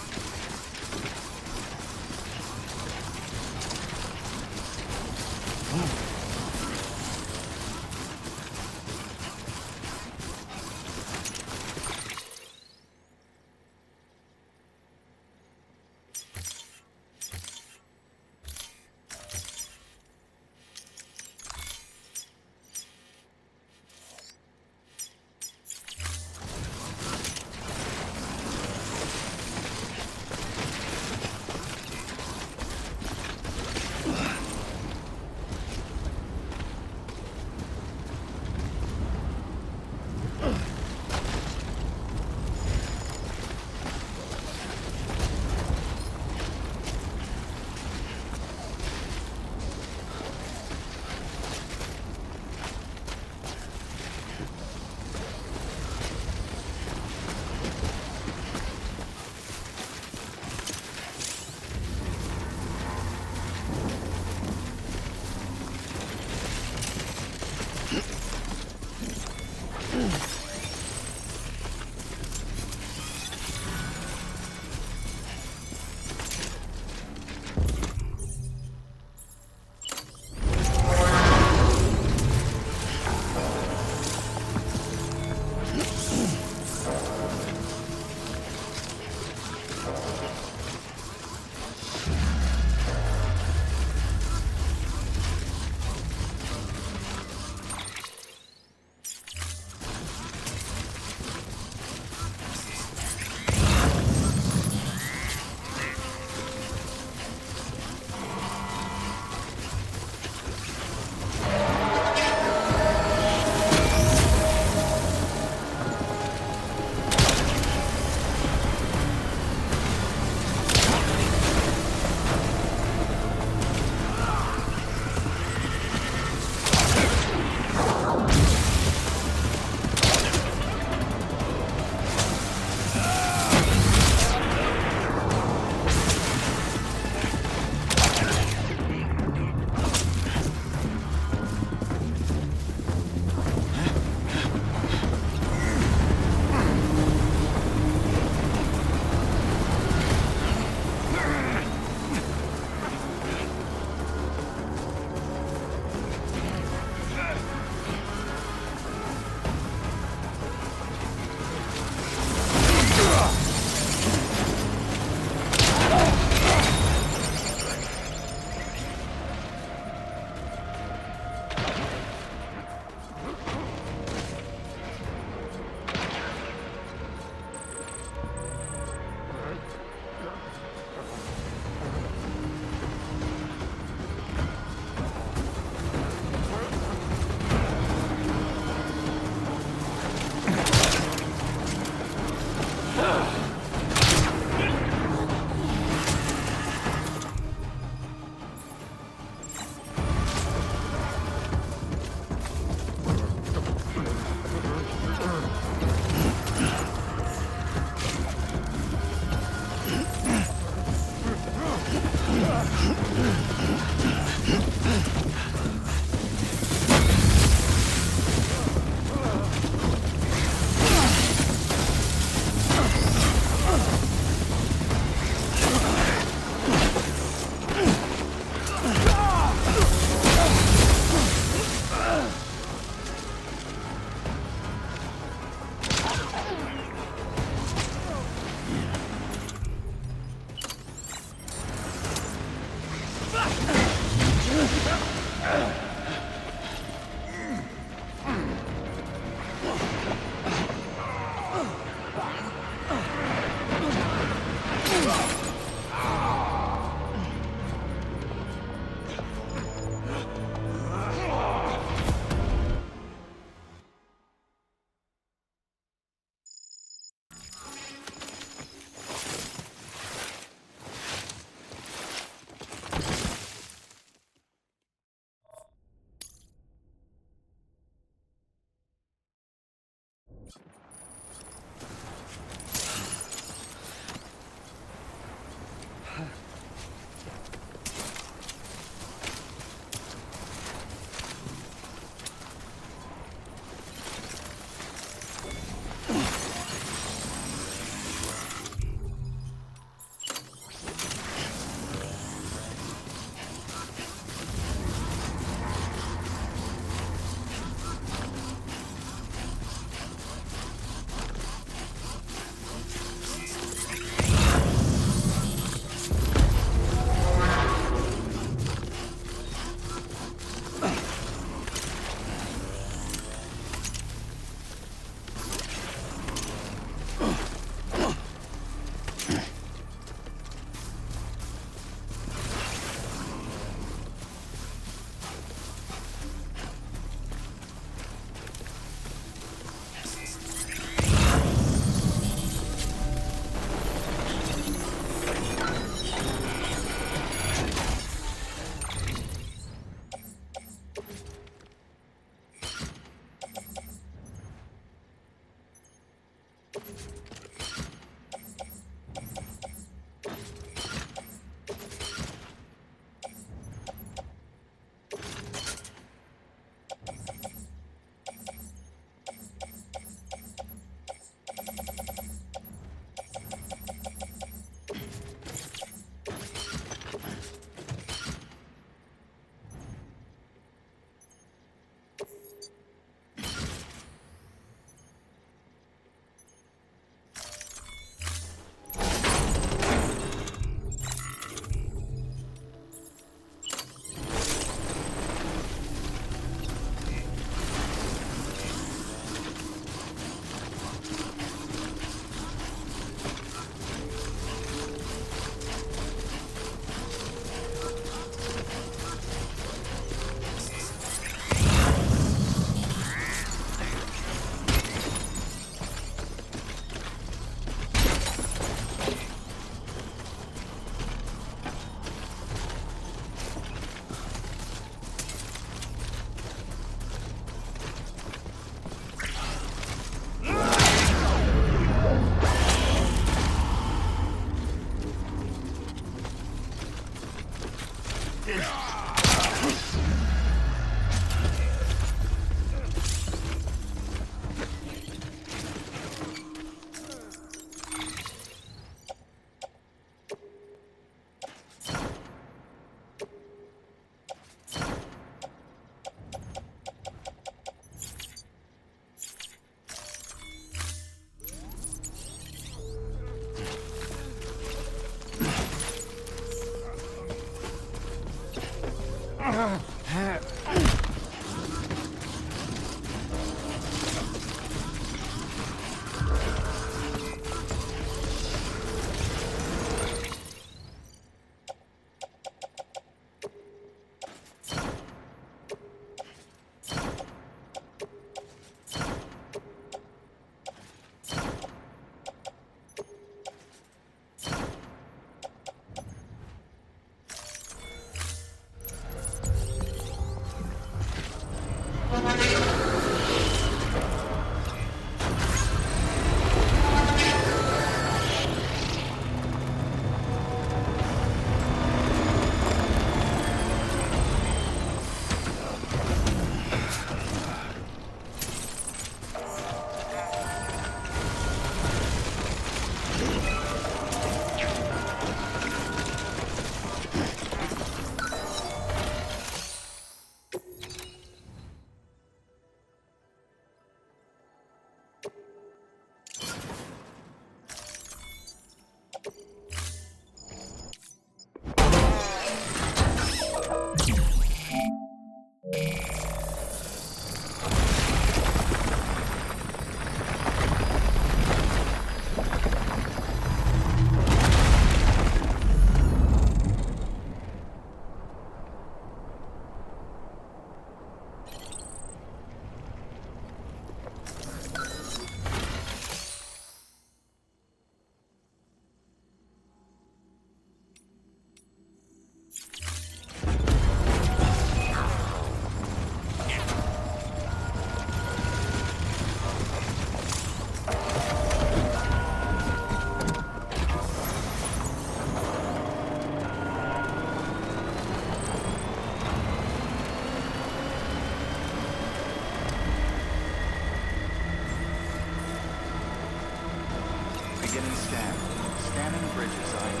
Beginning scan. Scanning bridges ID.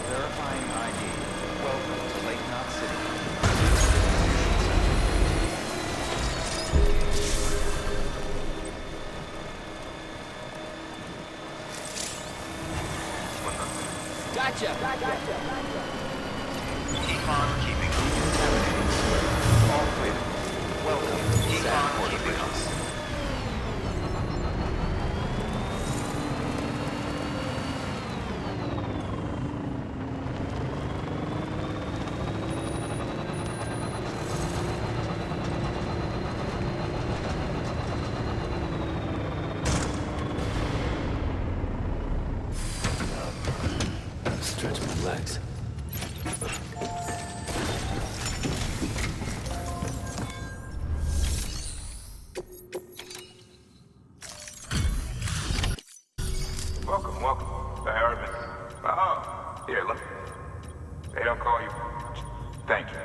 Verifying ID. Welcome to Lake Knot City. Gotcha! Keep on keeping contaminating. All clear. Welcome to Keep on keeping us. Stretch my legs. Welcome, welcome. Fireman. Oh, here, look. They don't call you. Thank you.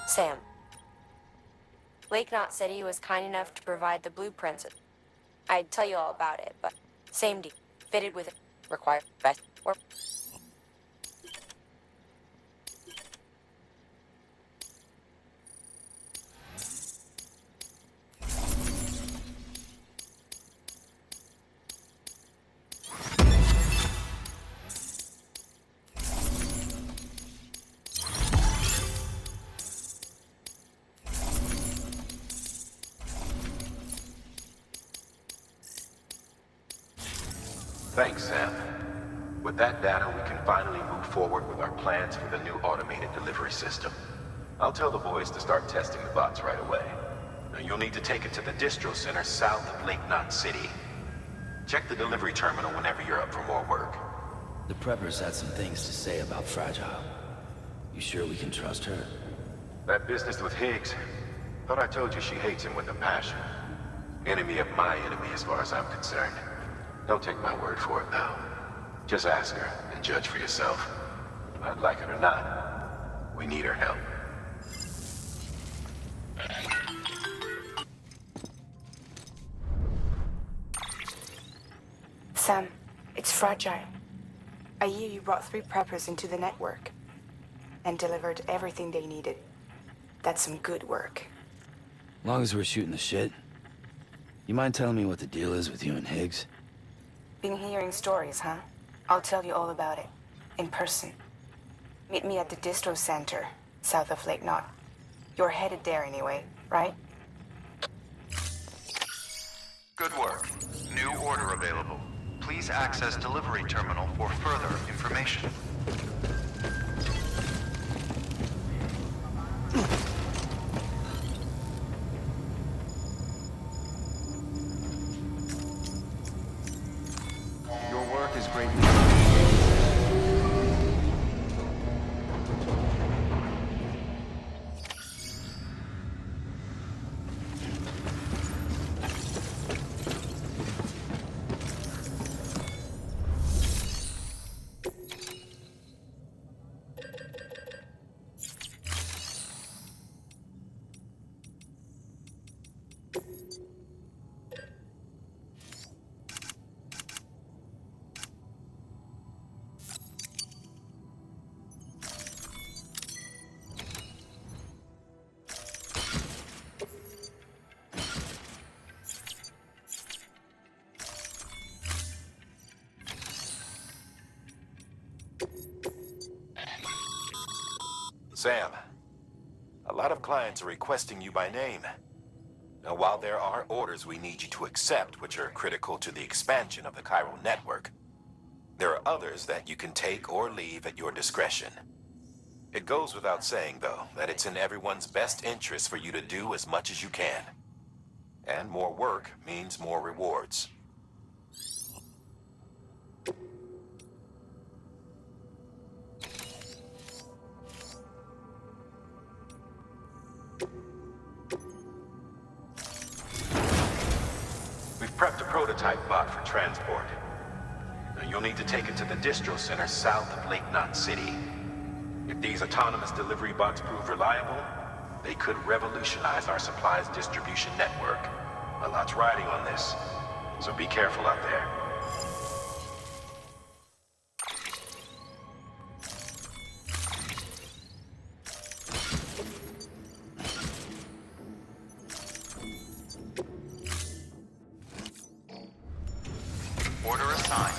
Sam. Lake Knot City was kind enough to provide the blueprints. I'd tell you all about it, but same deal. Fitted with required vest or Thanks, Sam. With that data, we can finally move forward with our plans for the new automated delivery system. I'll tell the boys to start testing the bots right away. Now, you'll need to take it to the distro center south of Lake Knot City. Check the delivery terminal whenever you're up for more work. The preppers had some things to say about Fragile. You sure we can trust her? That business with Higgs, thought I told you she hates him with a passion. Enemy of my enemy as far as I'm concerned. Don't take my word for it, though. Just ask her and judge for yourself. I'd like it or not, we need her help. Sam, it's Fragile. I hear you brought 3 preppers into the network and delivered everything they needed. That's some good work. Long as we're shooting the shit. You mind telling me what the deal is with you and Higgs? Been hearing stories, huh? I'll tell you all about it. In person. Meet me at the distro center, south of Lake Knot. You're headed there anyway, right? Good work. New order available. Please access delivery terminal for further information. Your work is greatly Sam, a lot of clients are requesting you by name. Now, while there are orders we need you to accept, which are critical to the expansion of the chiral network, there are others that you can take or leave at your discretion. It goes without saying, though, that it's in everyone's best interest for you to do as much as you can. And more work means more rewards. We've prepped a prototype bot for transport. Now, you'll need to take it to the distro center south of Lake Knot City. If these autonomous delivery bots prove reliable, they could revolutionize our supplies distribution network. A lot's riding on this, so be careful out there. Order assigned.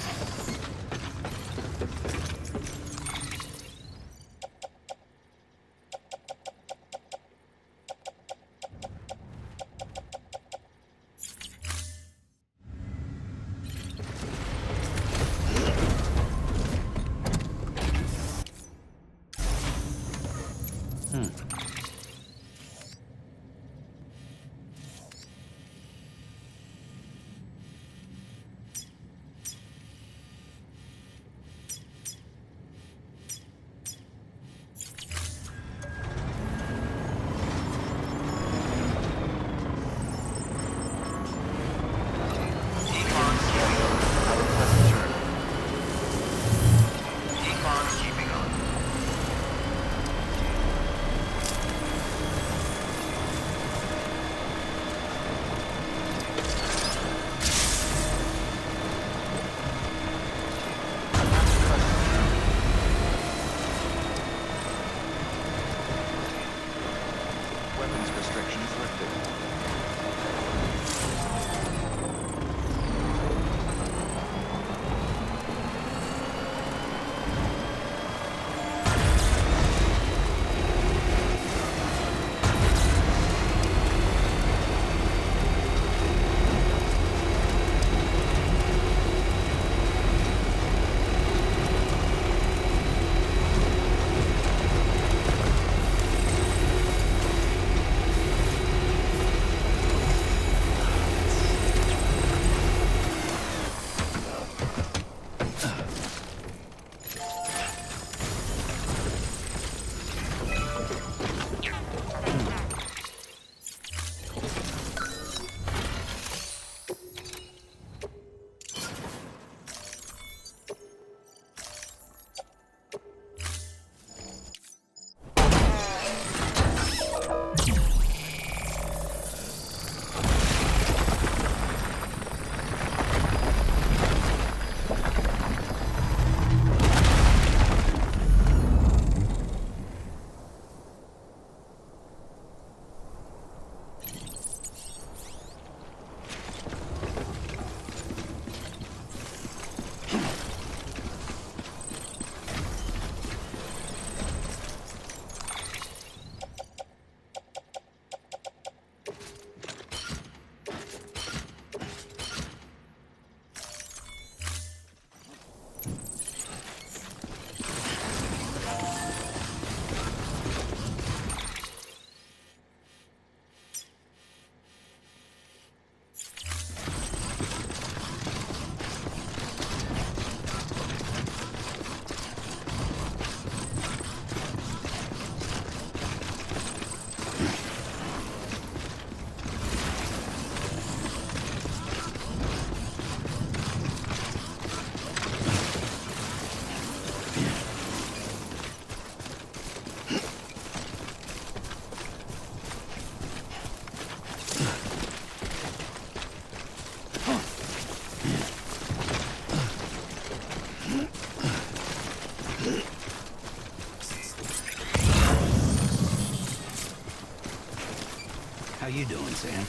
How you doing, Sam?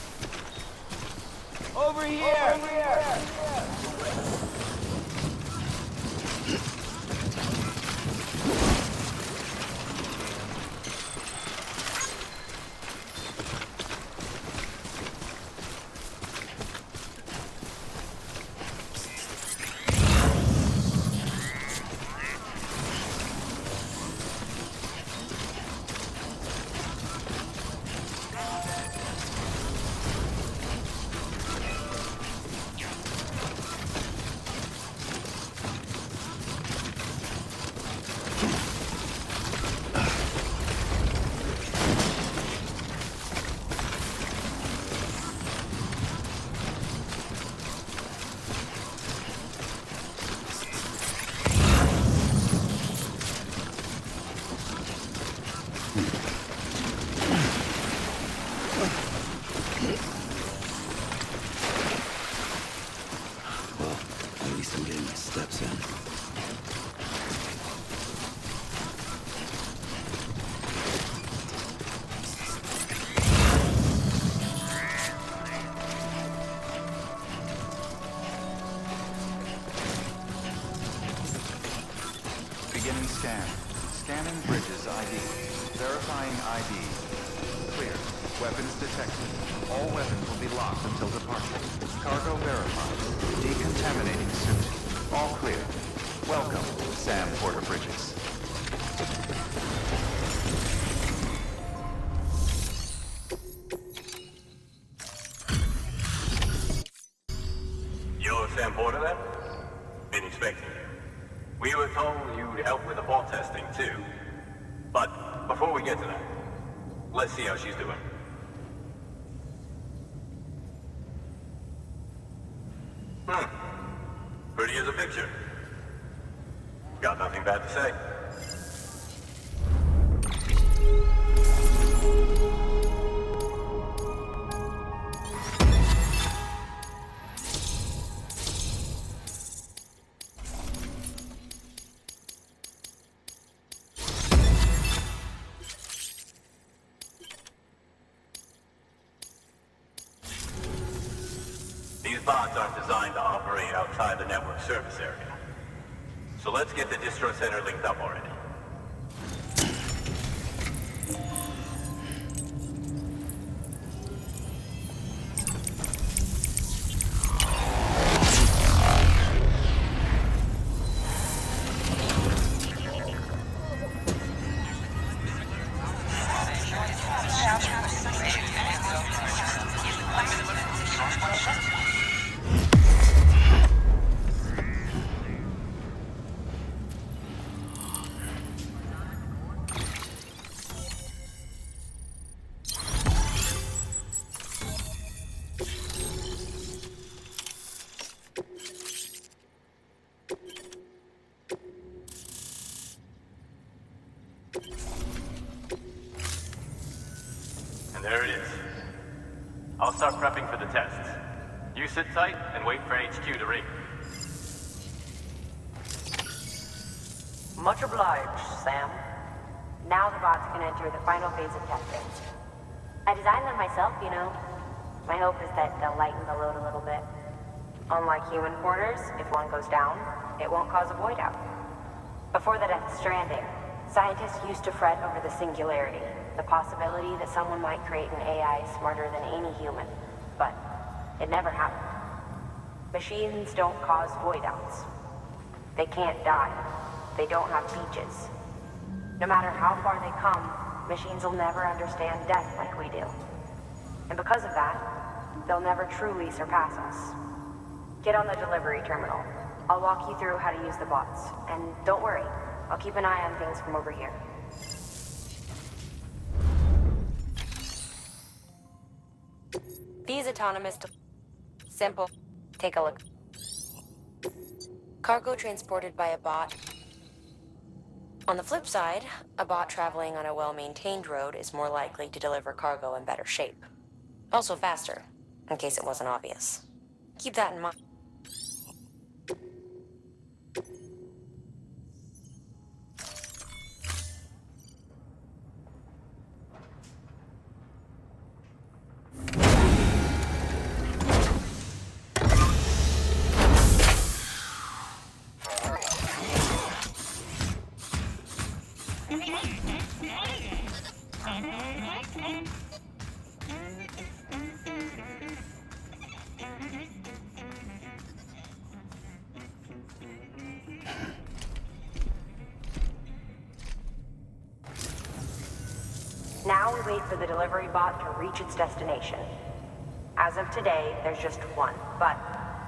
Over here! Over here! Beginning scan. Scanning bridges ID. Verifying ID. Clear. Weapons detected. All weapons will be locked until departure. Cargo verified. Decontaminating suit. All clear. Welcome, Sam Porter Bridges. You're Sam Porter then? Been expecting you. We were told you'd help with the ball testing too. But before we get to that, let's see how she's doing. Pretty as a picture. Got nothing bad to say. These bots aren't designed to operate outside the network service area. So let's get the distro center linked up already. There it is. I'll start prepping for the tests. You sit tight and wait for HQ to ring. Much obliged, Sam. Now the bots can enter the final phase of testing. I designed them myself, you know. My hope is that they'll lighten the load a little bit. Unlike human porters, if one goes down, it won't cause a void out. Before the Death Stranding, scientists used to fret over the singularity, the possibility that someone might create an AI smarter than any human. But it never happened. Machines don't cause void outs. They can't die. They don't have beaches. No matter how far they come, machines will never understand death like we do. And because of that, they'll never truly surpass us. Get on the delivery terminal. I'll walk you through how to use the bots. And don't worry, I'll keep an eye on things from over here. These autonomous... Simple. Take a look. Cargo transported by a bot. On the flip side, a bot traveling on a well-maintained road is more likely to deliver cargo in better shape. Also faster, in case it wasn't obvious. Keep that in mind. Now we wait for the delivery bot to reach its destination. As of today, there's just one, but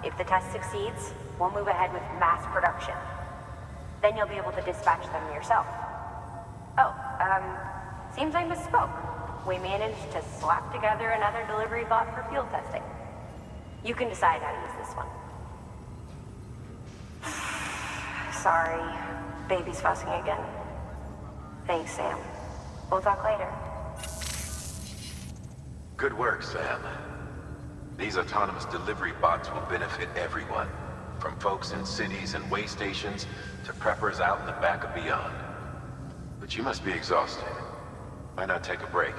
if the test succeeds, we'll move ahead with mass production. Then you'll be able to dispatch them yourself. Oh, seems I misspoke. We managed to slap together another delivery bot for field testing. You can decide how to use this one. Sorry, baby's fussing again. Thanks, Sam. We'll talk later. Good work, Sam. These autonomous delivery bots will benefit everyone, from folks in cities and way stations to preppers out in the back and beyond. But you must be exhausted. Why not take a break?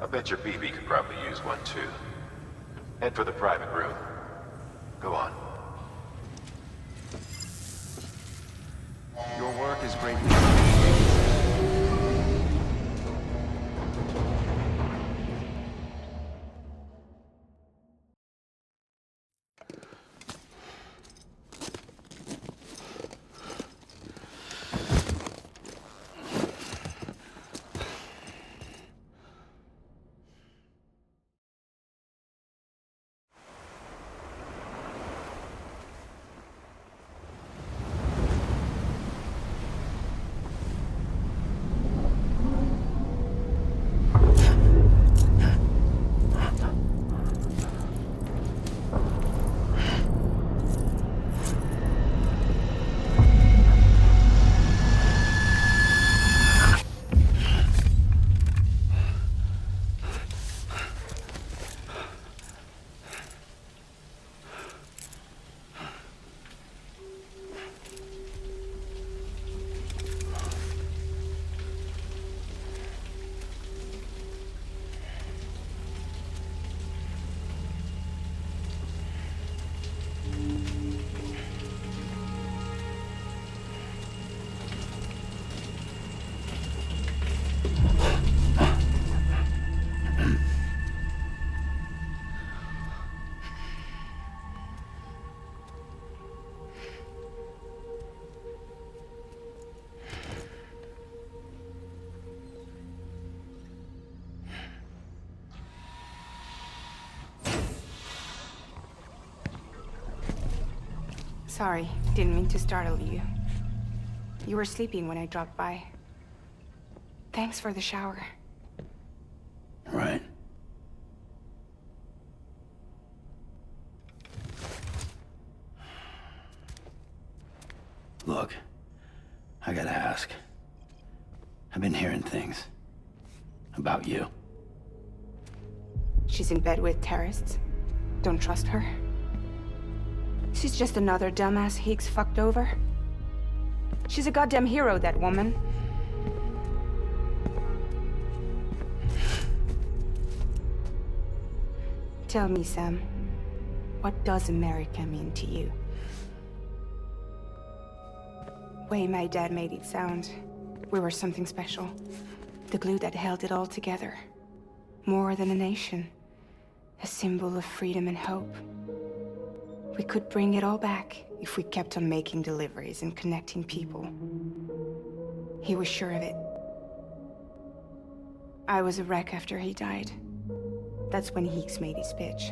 I bet your BB could probably use one too. Head for the private room. Go on. Your work is greatly. Sorry, didn't mean to startle you. You were sleeping when I dropped by. Thanks for the shower. Right. Look, I gotta ask. I've been hearing things about you. She's in bed with terrorists. Don't trust her. She's just another dumbass Higgs fucked over. She's a goddamn hero, that woman. Tell me, Sam, what does America mean to you? Way my dad made it sound, we were something special. The glue that held it all together. More than a nation. A symbol of freedom and hope. We could bring it all back if we kept on making deliveries and connecting people. He was sure of it. I was a wreck after he died. That's when Higgs made his pitch.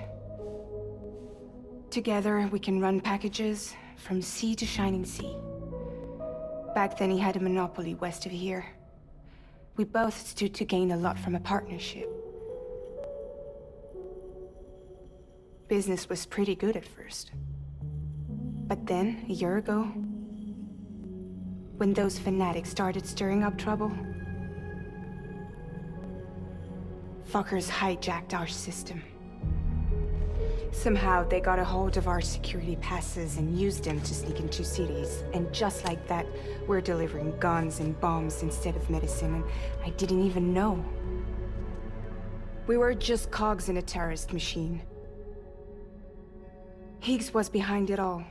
Together, we can run packages from sea to shining sea. Back then, he had a monopoly west of here. We both stood to gain a lot from a partnership. Business was pretty good at first. But then, a year ago, when those fanatics started stirring up trouble, fuckers hijacked our system. Somehow, they got a hold of our security passes and used them to sneak into cities. And just like that, we're delivering guns and bombs instead of medicine, and I didn't even know. We were just cogs in a terrorist machine. Higgs was behind it all.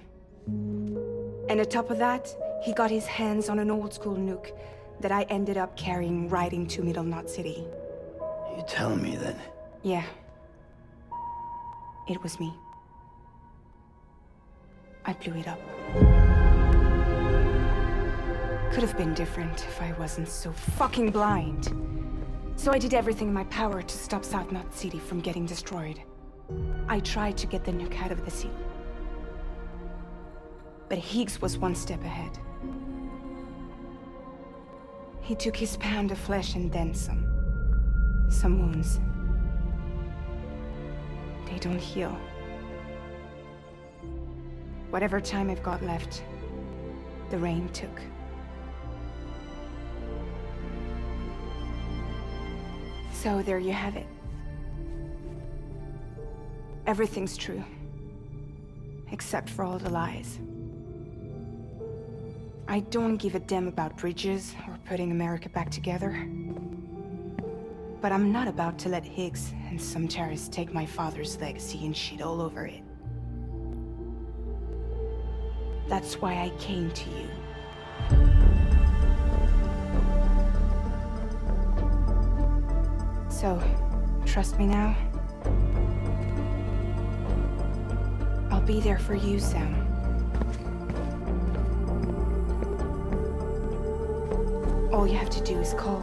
And on top of that, he got his hands on an old-school nuke that I ended up carrying right into Middle Knot City. You telling me that? Yeah. It was me. I blew it up. Could have been different if I wasn't so fucking blind. So I did everything in my power to stop South Knot City from getting destroyed. I tried to get the nuke out of the sea. But Higgs was one step ahead. He took his pound of flesh and then some. Some wounds. They don't heal. Whatever time I've got left, the rain took. So there you have it. Everything's true. Except for all the lies. I don't give a damn about bridges or putting America back together. But I'm not about to let Higgs and some terrorists take my father's legacy and shit all over it. That's why I came to you. So, trust me now? I'll be there for you, Sam. All you have to do is call.